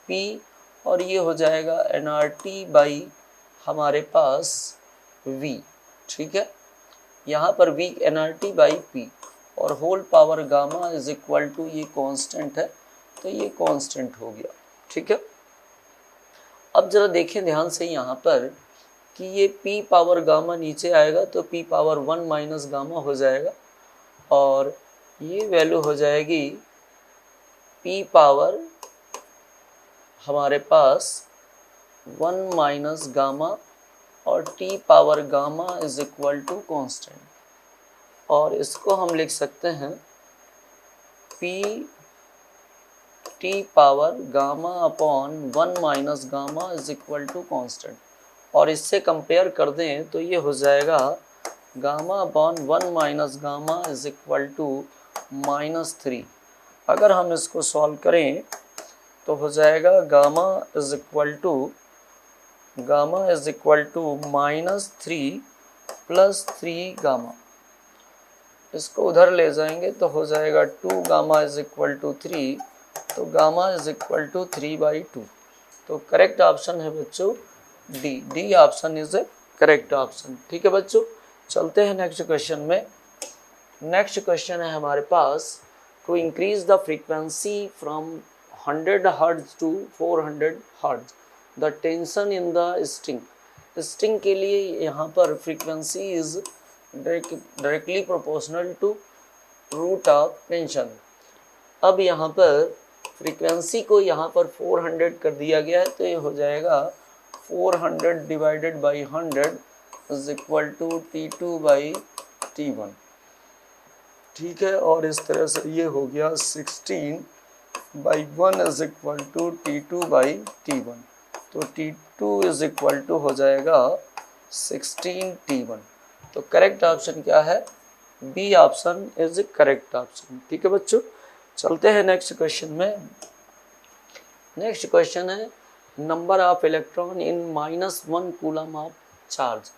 P और ये हो जाएगा nRT बाई हमारे पास V, ठीक है। यहाँ पर V nRT बाई P और whole power gamma is equal to, ये कांस्टेंट है तो ये कांस्टेंट हो गया, ठीक है। अब जरा देखें ध्यान से यहाँ पर कि ये P पावर गामा नीचे आएगा तो P पावर 1 माइनस गामा हो जाएगा और ये वैल्यू हो जाएगी P पावर हमारे पास 1 माइनस गामा और T power gamma is equal to constant, और इसको हम लिख सकते हैं P T power gamma upon 1 minus gamma is equal to constant, और इससे कंपेयर कर दें तो ये हो जाएगा गामा upon 1 minus gamma is equal to -3। अगर हम इसको सॉल्व करें तो हो जाएगा gamma is equal to -3 plus 3 gamma, इसको उधर ले जाएंगे तो हो जाएगा 2 गामा इज इक्वल टू 3, तो गामा इज इक्वल टू 3/2। तो करेक्ट ऑप्शन है बच्चों D option is a correct option, ठीक है बच्चों। चलते हैं नेक्स्ट क्वेश्चन में। नेक्स्ट क्वेश्चन है हमारे पास, to increase the frequency from 100 hertz to 400 hertz the tension in the string के लिए यहाँ पर frequency is directly proportional to root of tension. अब यहाँ पर फ्रीक्वेंसी को यहाँ पर 400 कर दिया गया है तो ये हो जाएगा 400 divided by 100 is equal to T2 by T1, ठीक है। और इस तरह से ये हो गया 16/1 is equal to T2 by T1, तो T2 इज इक्वल टू हो जाएगा 16T1। तो करेक्ट ऑप्शन क्या है, B option is correct option, ठीक है बच्चों। चलते हैं नेक्स्ट क्वेश्चन में। नेक्स्ट क्वेश्चन है, number of electron in -1 coulomb of charge.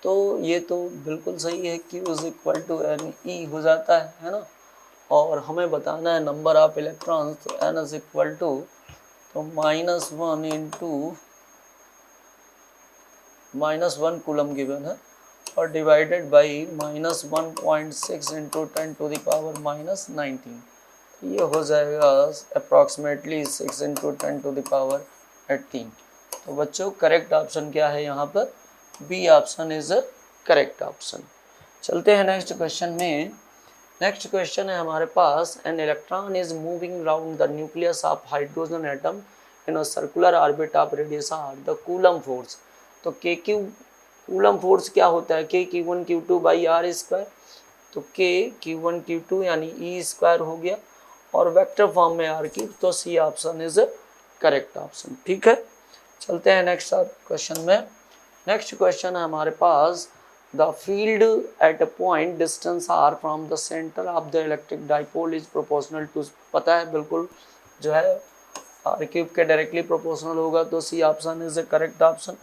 तो ये तो बिल्कुल सही है, Q is equal to NE हो जाता है ना, और हमें बताना है नंबर ऑफ इलेक्ट्रॉन्स, तो N इज इक्वल टू तो -1 इंटू -1 कूलम गिवन है और divided by -1.6 into 10 to the power -19, ये हो जाएगा approximately 6 into 10 to the power 18। तो बच्चों करेक्ट ऑप्शन क्या है यहाँ पर, B option is a correct option. चलते हैं नेक्स्ट क्वेश्चन में। नेक्स्ट क्वेश्चन है हमारे पास, an electron is moving round the nucleus of hydrogen atom in a circular orbit of radius R, the Coulomb force. तो के क्यू कूलम फोर्स क्या होता है, के Q1 Q2 by are square, तो के Q1 Q2 यानी E square हो गया और वेक्टर फॉर्म में आर क्यूब, तो C option is correct option, ठीक है। चलते हैं नेक्स्ट क्वेश्चन में। नेक्स्ट क्वेश्चन है हमारे पास, the field at a point distance R from the centre of the electric dipole is proportional to, पता है बिल्कुल जो है आर क्यूब के डायरेक्टली प्रोपोर्शनल होगा, तो C option is correct option.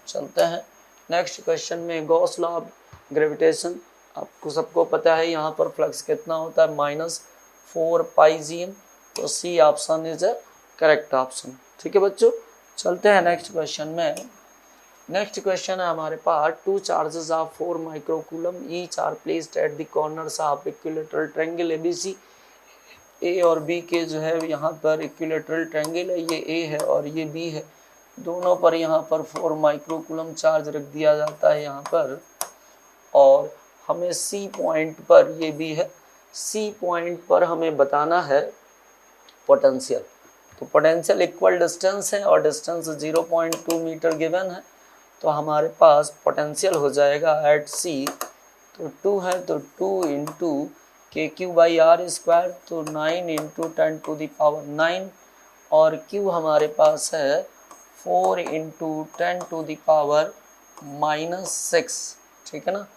चलते हैं नेक्स्ट क्वेश्चन में। गॉस लॉ ऑफ ग्रेविटेशन, आपको सबको पता है यहाँ पर फ्लक्स कितना होता है -4πgm, तो C option is correct option, ठीक है बच्चों। चलते हैं नेक्स्ट क्वेश्चन में। नेक्स्ट क्वेश्चन है हमारे पास, two charges of 4 microcoulomb each are placed at the corners of equilateral triangle ABC. A और बी के जो है यहाँ पर इक्विलेटरल ट्रायंगल है, ये ए है और ये बी है, दोनों पर यहाँ पर 4 माइक्रोकूलम चार्ज रख दिया जाता है यहाँ पर, और हमें सी पॉइंट पर, ये भी है, सी पॉइंट पर हमें बताना है पोटेंशियल। तो पोटेंशियल इक्वल डिस्टेंस है और डिस्टेंस 0.2 मीटर गिवन है, तो हमारे पास पोटेंशियल हो जाएगा एट सी, तो 2 है तो 2 इंटू के क्यू बाई आर स्क्वायर, तो 9 इंटू 10 टू द पावर 9, और क्यू हमारे पास है 4 इंटू 10 टू द पावर -6, ठीक है ना,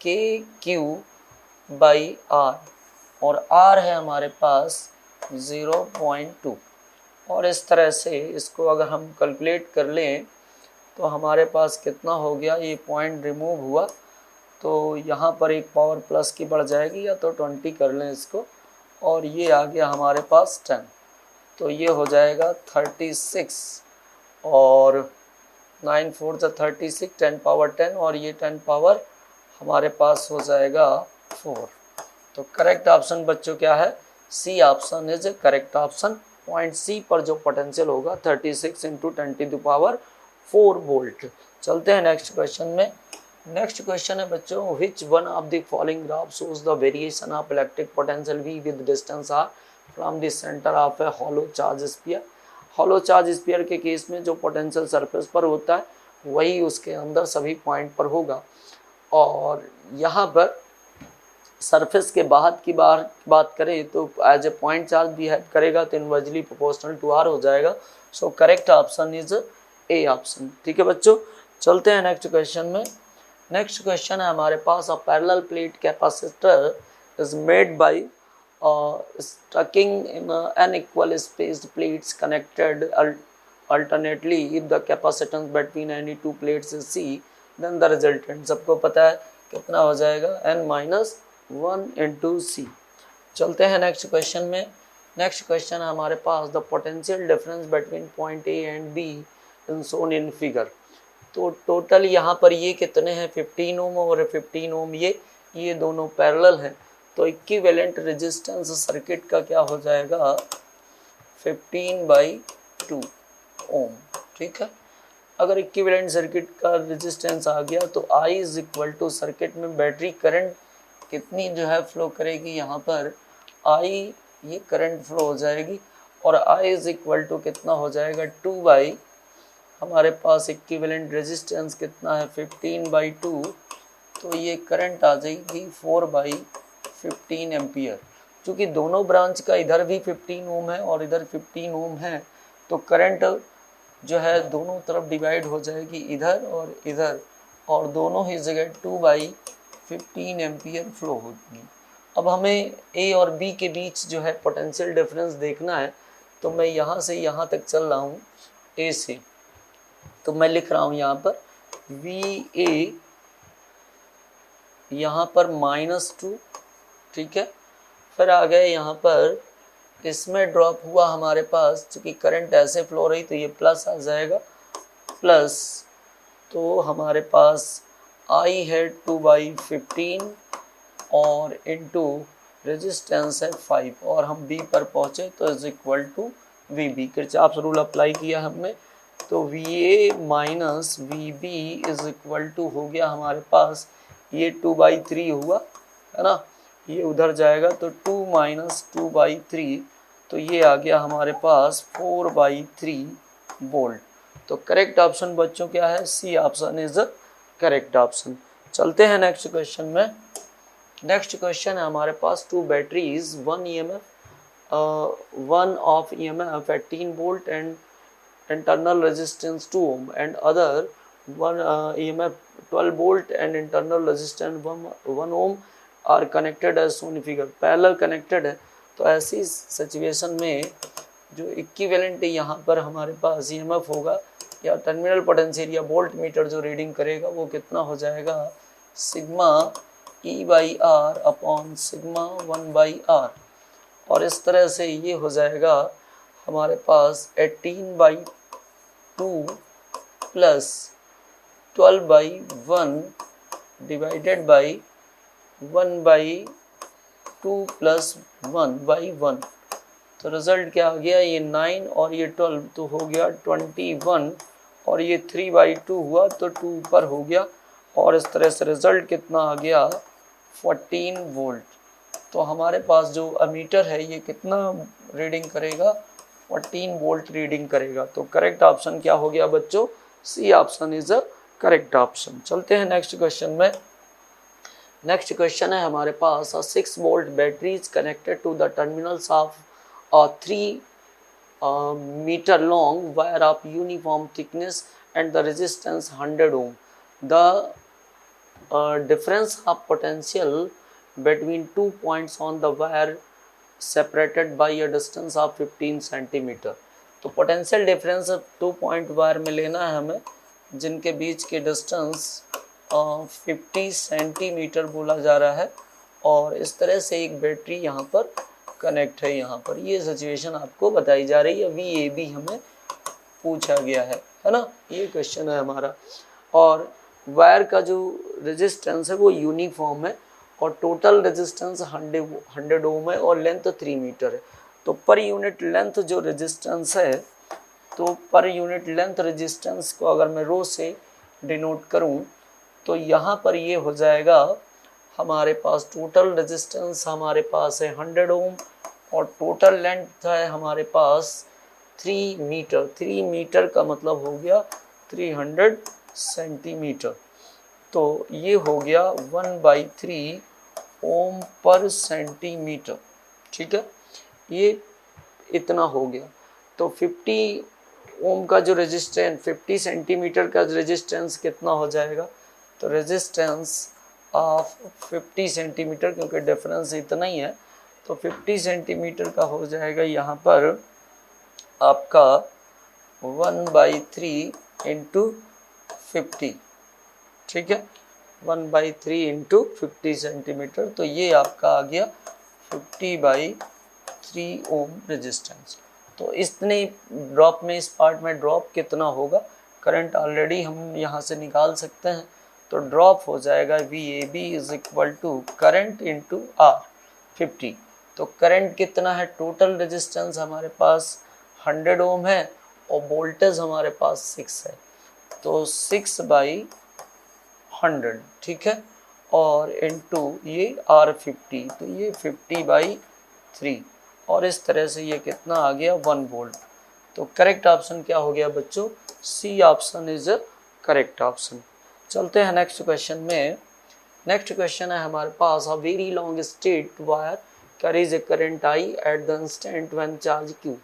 के क्यू बाई आर, और आर है हमारे पास 0.2। और इस तरह से इसको अगर हम कैलकुलेट कर लें तो हमारे पास कितना हो गया, ये पॉइंट रिमूव हुआ तो यहाँ पर एक पावर प्लस की बढ़ जाएगी, या तो 20 कर लें इसको, और ये आ गया हमारे पास 10, तो ये हो जाएगा 36, और 9 4 36, 10 पावर 10, और ये 10 पावर हमारे पास हो जाएगा 4। तो करेक्ट ऑप्शन बच्चों क्या है, C option is a correct option. Point C पर जो पोटेंशियल होगा 36 into 10 to the power 4 volt. चलते हैं नेक्स्ट क्वेश्चन में। नेक्स्ट क्वेश्चन है बच्चों, which one of the following graph shows the variation of electric potential V with distance R from the centre of a hollow charge sphere. Hollow charge sphere के case में जो potential surface पर होता है वही उसके अंदर सभी पॉइंट पर होगा, और यहाँ पर सरफेस के बाहर की बात करें तो as a point charge behave करेगा तो इनवर्सली प्रोपोर्शनल टू आर हो जाएगा। So correct option is A option. ठीक है बच्चों, चलते हैं नेक्स्ट क्वेश्चन में। नेक्स्ट क्वेश्चन है हमारे पास, a parallel plate capacitor is made by stacking in unequal spaced plates connected alternately if the capacitance between any two plates is C then the resultant, सबको पता है कितना हो जाएगा, n-1 into C। चलते हैं नेक्स्ट क्वेश्चन में। Next question है हमारे पास, the potential difference between point A and B in shown in figure. तो टोटल यहाँ पर ये कितने हैं, 15 ओम और 15 ओम, ये दोनों पैरेलल हैं, तो इक्विवेलेंट रेजिस्टेंस सर्किट का क्या हो जाएगा, 15/2 ओम। ठीक है, अगर इक्विवेलेंट सर्किट का रेजिस्टेंस आ गया तो I is equal to, circuit में बैटरी करंट कितनी जो है फ्लो करेगी, यहाँ पर I ये करंट फ्लो हो जाएगी, और I इज इक्वल टू कितना हो जाएगा, 2 हमारे पास इक्विवेलेंट रेजिस्टेंस कितना है 15/2, तो ये करंट आ जाएगी 4/15 एम्पियर। क्योंकि दोनों ब्रांच का इधर भी 15 ओम है और इधर 15 ओम है, तो करंट जो है दोनों तरफ डिवाइड हो जाएगी, इधर और इधर, और दोनों ही जगह 2/15 एम्पियर फ्लो होगी। अब हमें ए और बी के बीच जो है पोटेंशियल डिफरेंस देखना है, तो मैं यहाँ से यहाँ तक चल रहा हूँ ए से, तो मैं लिख रहा हूँ यहाँ पर VA यहाँ पर -2, ठीक है, फिर आ गए यहाँ पर इसमें ड्रॉप हुआ हमारे पास, चूँकि करंट ऐसे फ्लो रही तो ये प्लस आ जाएगा, प्लस, तो हमारे पास I है 2/15 और इनटू रेजिस्टेंस है 5, और हम B पर पहुँचे तो is equal to VB। Kirchhoff's rule apply किया हमने, तो VA minus VB is equal to हो गया हमारे पास, ये 2/3 हुआ है ना, ये उधर जाएगा तो 2 - 2/3, तो ये आ गया हमारे पास 4/3 वोल्ट। तो करेक्ट ऑप्शन बच्चों क्या है, C option is correct option. चलते हैं नेक्स्ट क्वेश्चन में। नेक्स्ट क्वेश्चन है हमारे पास, two batteries, one of EMF 18 volt and internal resistance 2 ohm and other one EMF 12 volt and internal resistance 1 ohm are connected as shown in figure। Parallel connected है, तो ऐसी situation में जो equivalent यहाँ पर हमारे पास EMF होगा या टर्मिनल पोटेंशियल या वोल्ट मीटर जो रीडिंग करेगा वो कितना हो जाएगा, sigma E/R upon sigma 1/R, और इस तरह से ये हो जाएगा हमारे पास 18/2 प्लस 12/1 डिवाइडेड बाई 1/2 प्लस 1/1, तो रिजल्ट क्या आ गया, ये 9 और ये 12 तो हो गया 21, और ये 3/2 हुआ तो 2 ऊपर हो गया, और इस तरह से रिजल्ट कितना आ गया 14 वोल्ट। तो हमारे पास जो अमीटर है ये कितना रीडिंग करेगा, 14 वोल्ट रीडिंग करेगा। तो करेक्ट ऑप्शन क्या हो गया बच्चों, C option is a correct option. चलते हैं नेक्स्ट क्वेश्चन में। नेक्स्ट क्वेश्चन है हमारे पास, 6 volt battery is connected to the terminals of 3 meter long wire of uniform thickness and the resistance 100 ohm. The difference of potential between 2 points on the wire separated by a distance of 15 centimeter. तो potential difference 2 point wire में लेना है हमें, जिनके बीच के distance 50 centimetre बोला जा रहा है, और इस तरह से एक बैटरी यहाँ पर कनेक्ट है। यहाँ पर ये सिचुएशन आपको बताई जा रही है, VAB हमें पूछा गया है ना, ये क्वेश्चन है हमारा। और वायर का जो रेजिस्टेंस है वो यूनिफॉर्म है, और टोटल रेजिस्टेंस 100 ओम है, और लेंथ 3 मीटर है। तो पर यूनिट लेंथ जो रेजिस्टेंस है, तो पर यूनिट लेंथ रेजिस्टेंस को अगर मैं रो से डिनोट करूं, तो यहाँ पर ये हो जाएगा हमारे पास टोटल रेजिस्टेंस हमारे पास है 100 ओम, और टोटल लेंथ है हमारे पास 3 मीटर। 3 मीटर का मतलब हो गया 300 सेंटीमीटर। तो ये हो गया 1/3 ओम पर सेंटीमीटर। ठीक है, ये इतना हो गया। तो 50 ओम का जो रेजिस्टेंस, 50 सेंटीमीटर का रेजिस्टेंस कितना हो जाएगा, तो रेजिस्टेंस ऑफ 50 सेंटीमीटर, क्योंकि डिफरेंस इतना ही है, तो 50 सेंटीमीटर का हो जाएगा यहाँ पर आपका 1/3 इंटू 50। ठीक है, 1/3 इंटू 50 सेंटीमीटर, तो ये आपका आ गया 50/3 ओम रेजिस्टेंस। तो इतने ड्रॉप में, इस पार्ट में ड्रॉप कितना होगा, करंट ऑलरेडी हम यहाँ से निकाल सकते हैं। तो ड्रॉप हो जाएगा VAB is equal to current into R 50। तो करंट कितना है, टोटल रेजिस्टेंस हमारे पास 100 ओम है, और वोल्टेज हमारे पास 6 है, तो 6/100। ठीक है, और इनटू ये R50, तो ये 50/3, और इस तरह से ये कितना आ गया 1 वोल्ट। तो करेक्ट ऑप्शन क्या हो गया बच्चों, C option is a correct option. चलते हैं नेक्स्ट क्वेश्चन में। नेक्स्ट क्वेश्चन है हमारे पास, a very long straight wire carries a current I at the instant when charge Q।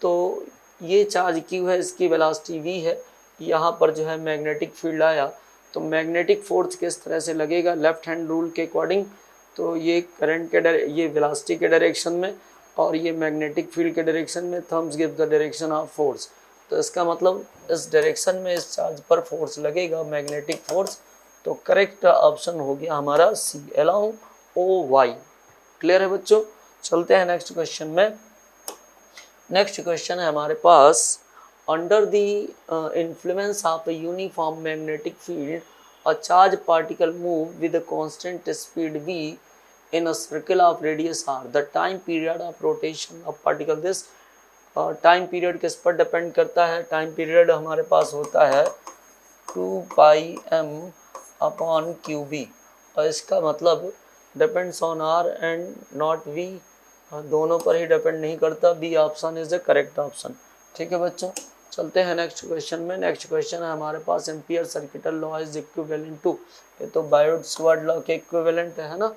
तो ये चार्ज Q है, इसकी वेलोसिटी V है, यहाँ पर जो है मैग्नेटिक फील्ड आया, तो मैग्नेटिक फोर्स किस तरह से लगेगा, लेफ्ट हैंड रूल के अकॉर्डिंग, तो ये करंट के ये वेलोसिटी के डायरेक्शन में, और ये मैग्नेटिक फील्ड के डायरेक्शन में, thumbs give the direction of force. तो इसका मतलब इस डायरेक्शन में इस चार्ज पर फोर्स लगेगा, मैग्नेटिक फोर्स। तो करेक्ट ऑप्शन हो गया हमारा सी, अलोंग OY। क्लियर है बच्चों। चलते हैं नेक्स्ट क्वेश्चन में। नेक्स्ट क्वेश्चन है हमारे पास, under the influence of a uniform magnetic field a charge particle move with a constant speed v in a circle of radius r. The time period of rotation of particle, this time period किस पर depend करता है, time period हमारे पास होता है 2πm/qb, और इसका मतलब depends on r and not v, दोनों पर ही डिपेंड नहीं करता। B option is the correct option. ठीक है बच्चों, चलते हैं नेक्स्ट क्वेश्चन में। नेक्स्ट क्वेश्चन है हमारे पास, ampere circuital law is equivalent to, ये तो बायोट-सावर्त लॉ के इक्विवेलेंट है ना।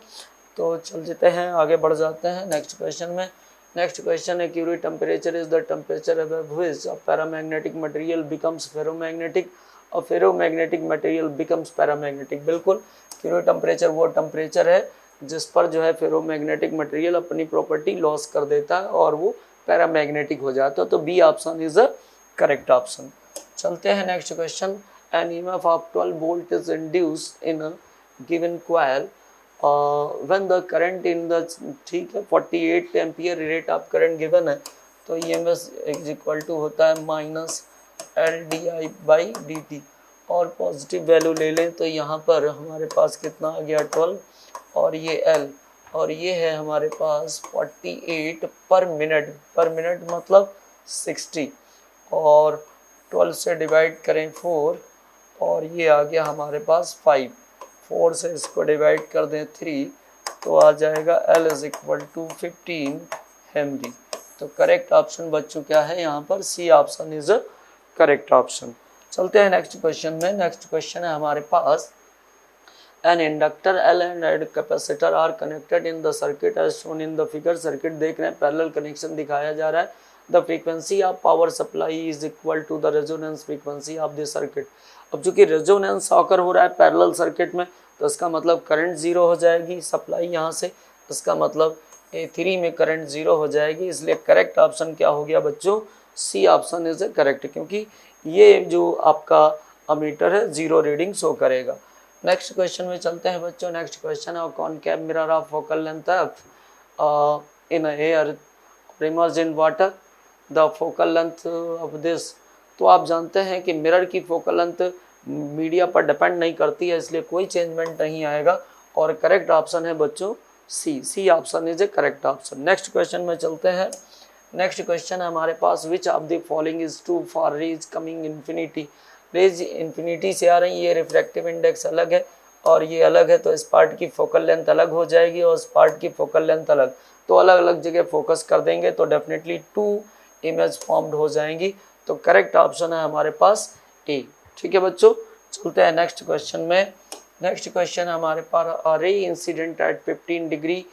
तो चलते हैं आगे बढ़ जाते हैं नेक्स्ट क्वेश्चन में। नेक्स्ट क्वेश्चन है, Curie temperature is the temperature above which a paramagnetic material becomes ferromagnetic, और फेरोमैग्नेटिक मटेरियल बिकम्स पैरामैग्नेटिक। बिल्कुल, क्यूरी टेम्परेचर वो टेम्परेचर है जिस पर जो है फेरोमैग्नेटिक मटेरियल अपनी प्रॉपर्टी लॉस कर देता है और वो पैरामैग्नेटिक हो जाता है। तो B option is a correct option. चलते हैं next question. An EMF of 12 volt is induced in a given coil when the current in the, ठीक है, 48 ampere rate of current given है, तो ईएमएफ इज इक्वल टू होता है -LdI/dt, और positive value ले लें तो यहाँ पर हमारे पास कितना आ गया 12, और ये L, और ये है हमारे पास 48 पर मिनट मतलब 60, और 12 से डिवाइड करें 4, और ये आ गया हमारे पास 5, 4 से इसको डिवाइड कर दें 3, तो आ जाएगा L is equal to 15 henry. तो करेक्ट ऑप्शन बच्चों क्या है यहाँ पर? C option is a correct option. चलते हैं नेक्स्ट क्वेश्चन में। नेक्स्ट क्वेश्चन है हमारे पास, an inductor L and capacitor are connected in the circuit as shown in the figure. Circuit देख रहे हैं, पैरेलल कनेक्शन दिखाया जा रहा है। The frequency of power supply is equal to the resonance frequency of the circuit. अब चूंकि resonance occur हो रहा है पैरेलल सर्किट में, तो इसका मतलब करंट जीरो हो जाएगी, सप्लाई यहाँ से, इसका मतलब A3 में करंट जीरो हो जाएगी। इसलिए करेक्ट ऑप्शन क्या हो गया बच्चों? सी ऑप्शन इज करेक्ट, क्योंकि ये जो आपका अमीटर है जीरो रीडिंग शो करेगा। नेक्स्ट क्वेश्चन में चलते हैं बच्चों। नेक्स्ट क्वेश्चन है, concave mirror of focal length F in air emerge in water, the focal length of this. तो आप जानते हैं कि मिरर की फोकल लेंथ मीडिया पर डिपेंड नहीं करती है, इसलिए कोई चेंजमेंट नहीं आएगा, और करेक्ट ऑप्शन है बच्चों C option is a correct option. Next question में चलते हैं। नेक्स्ट क्वेश्चन है हमारे पास, which of the following is true for rays coming infinity. Rays infinity से आ रही है, ये रिफ्रैक्टिव इंडेक्स अलग है और ये अलग है, तो इस पार्ट की फोकल लेंथ अलग हो जाएगी और इस पार्ट की फोकल लेंथ अलग, तो अलग अलग जगह फोकस कर देंगे तो डेफिनेटली 2 इमेज फॉर्म्ड हो जाएंगी। तो करेक्ट ऑप्शन है हमारे पास ए। ठीक है बच्चों, चलते हैं नेक्स्ट क्वेश्चन में। नेक्स्ट क्वेश्चन हमारे पास, a ray incident at 15 degree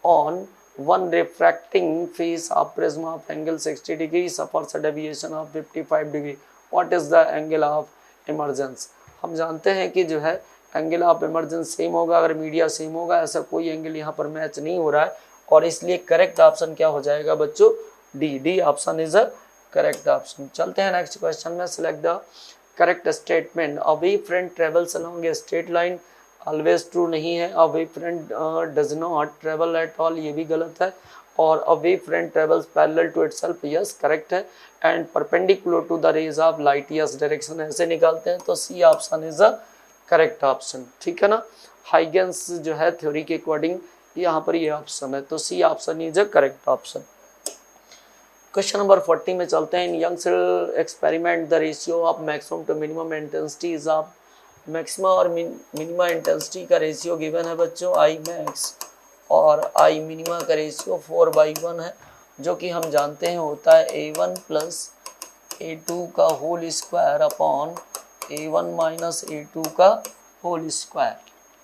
on one refracting face of prism of angle 60 degree suffers a deviation of 55 degree, what is the angle of emergence. हम जानते हैं कि जो है एंगल ऑफ इमर्जेंस सेम होगा अगर मीडिया सेम होगा, ऐसा कोई एंगल यहाँ पर मैच नहीं हो रहा है, और इसलिए करेक्ट ऑप्शन क्या हो जाएगा बच्चों? D option is a correct option. चलते हैं नेक्स्ट क्वेश्चन में। Select the correct statement, a wave front travels along a straight line, always true नहीं है। A wave front does not travel at all, ये भी गलत है। और a wave front travels parallel to itself, yes correct है। And perpendicular to the rays of light, yes direction ऐसे निकालते हैं, तो C option is a correct option. ठीक है ना, हाइगेंस जो है थ्योरी के अकॉर्डिंग यहाँ पर ये ऑप्शन है, तो C option is a correct option. Question number 40 में चलते हैं। In Young experiment the ratio of maximum to minimum intensity is of, maximum और मिनिमम इंटेंसिटी का रेशियो गिवन है बच्चों आई मैक्स, और आई मिनिमा का रेशियो 4/1 है, जो कि हम जानते हैं होता है A1 प्लस A2 का whole square upon A1 minus A2 का होल स्क्वायर।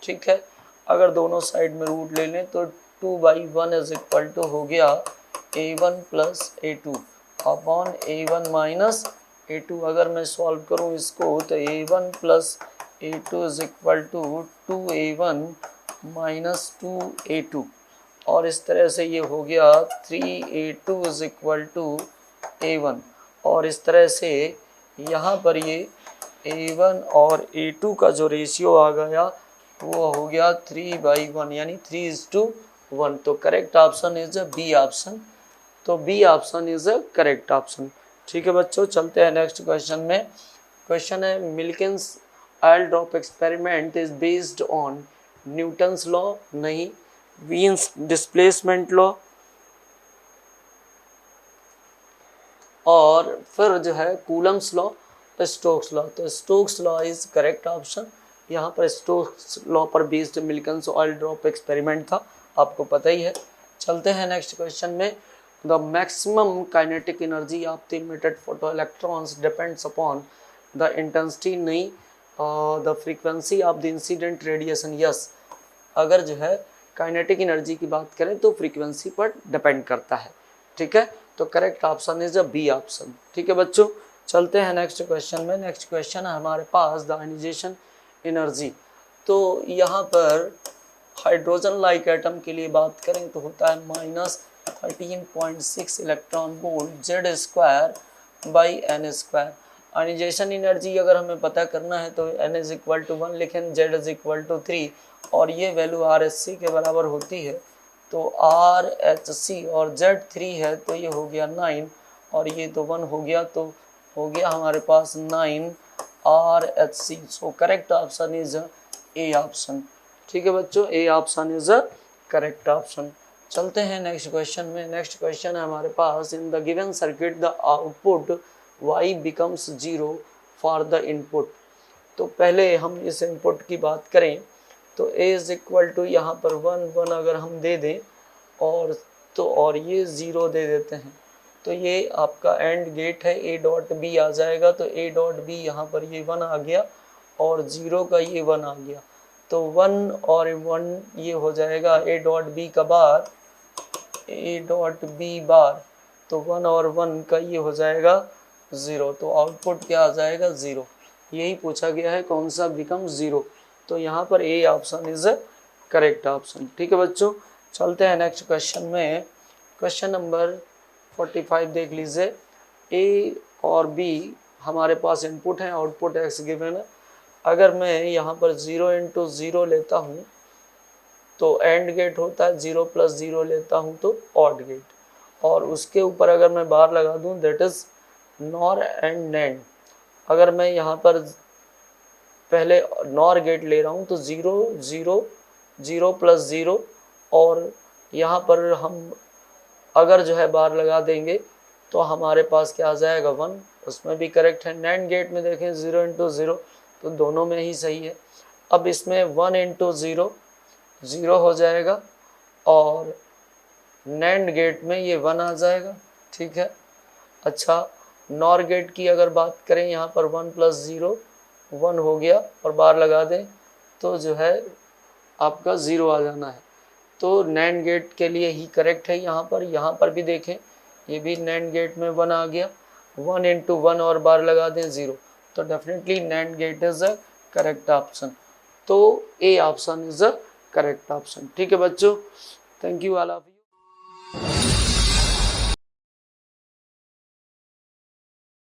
ठीक है, अगर दोनों साइड में रूट ले लें तो 2/1 इज इक्वल टू हो गया A1 plus A2 upon A1 minus A2। अगर मैं सॉल्व करूं इसको तो A1 plus A2 is equal to 2A1 minus 2A2, और इस तरह से ये हो गया 3A2 is equal to A1, और इस तरह से यहाँ पर ये A1 और A2 का जो रेशियो आ गया वो हो गया 3/1, यानी 3:1। तो correct option is a B option, तो B option is a correct option. ठीक है बच्चों, चलते हैं नेक्स्ट क्वेश्चन में। क्वेश्चन है, Millikan's oil drop experiment is based on Newton's law, नहीं, वीन्स डिस्प्लेसमेंट लॉ, और फिर जो है कूलम्स लॉ, स्टोक्स लॉ। तो Stokes law is correct option. यहाँ पर स्टोक्स लॉ पर based Millikan's oil drop experiment था, आपको पता ही है। चलते हैं नेक्स्ट क्वेश्चन में। The maximum kinetic energy of the emitted photo electrons depends upon the intensity, नहीं, the frequency of the incident radiation, yes. अगर जो है काइनेटिक एनर्जी की बात करें तो फ्रीक्वेंसी पर डिपेंड करता है। ठीक है, तो correct option is a B option. ठीक है बच्चों, चलते हैं नेक्स्ट क्वेश्चन में। नेक्स्ट क्वेश्चन है हमारे पास, द आयनाइजेशन एनर्जी। तो यहाँ पर हाइड्रोजन लाइक एटम के लिए बात करें तो होता है -13.6 electron volt Z²/n²। Ionization energy अगर हमें पता करना है तो n इज इक्वल टू 1 लिखें, Z इज इक्वल टू 3, और ये वैल्यू RHC के बराबर होती है, तो RHC और Z3 है तो ये हो गया 9, और ये तो 1 हो गया, तो हो गया हमारे पास 9 RHC. So correct option is A option. ठीक है बच्चों, A option is a correct option. चलते हैं नेक्स्ट क्वेश्चन में. नेक्स्ट क्वेश्चन है हमारे पास, in the given circuit the output y becomes 0 for the input. तो पहले हम इस इनपुट की बात करें तो a इज इक्वल टू यहाँ पर 1 अगर हम दे दें और ये 0 दे देते हैं तो ये आपका एंड गेट है, a डॉट b आ जाएगा. तो a डॉट b यहाँ पर ये 1 आ गया और 0 का ये 1 आ गया. तो 1 और 1 ये हो जाएगा a डॉट b का बार, a डॉट b बार. तो 1 और 1 का ये हो जाएगा 0. तो आउटपुट क्या आ जाएगा 0. यही पूछा गया है, कौन सा बिकम 0. तो यहाँ पर A option is correct option. ठीक है बच्चों, चलते हैं नेक्स्ट क्वेश्चन में. क्वेश्चन नंबर 45 देख लीजिए. A और B हमारे पास इनपुट है, आउटपुट x गिवन है. अगर मैं यहाँ पर 0 इंटू 0 लेता हूँ तो एंड गेट होता है, 0 प्लस 0 लेता हूँ तो ऑड गेट. और उसके ऊपर अगर मैं बार लगा दूँ that is nor and NAND. अगर मैं यहाँ पर पहले नॉर गेट ले रहा हूँ तो 0 प्लस 0 और यहाँ पर हम अगर जो है बार लगा देंगे तो हमारे पास क्या आ जाएगा 1. उसमें भी करेक्ट है. नैंड गेट में देखें 0 इंटू 0 तो दोनों में ही सही है. अब इसमें 1 इंटू 0 हो जाएगा और नैंड गेट में ये 1 आ जाएगा. ठीक है. अच्छा, नॉर गेट की अगर बात करें यहाँ पर 1 प्लस 0 1 हो गया और बार लगा दें तो जो है आपका 0 आ जाना है. तो नैंड गेट के लिए ही करेक्ट है. यहाँ पर भी देखें, ये भी नैंड गेट में 1 आ गया, 1 इंटू 1 और बार लगा दें 0. तो definitely NAND gate is a correct option. तो A option is a correct option. ठीक है बच्चों, thank you all of you.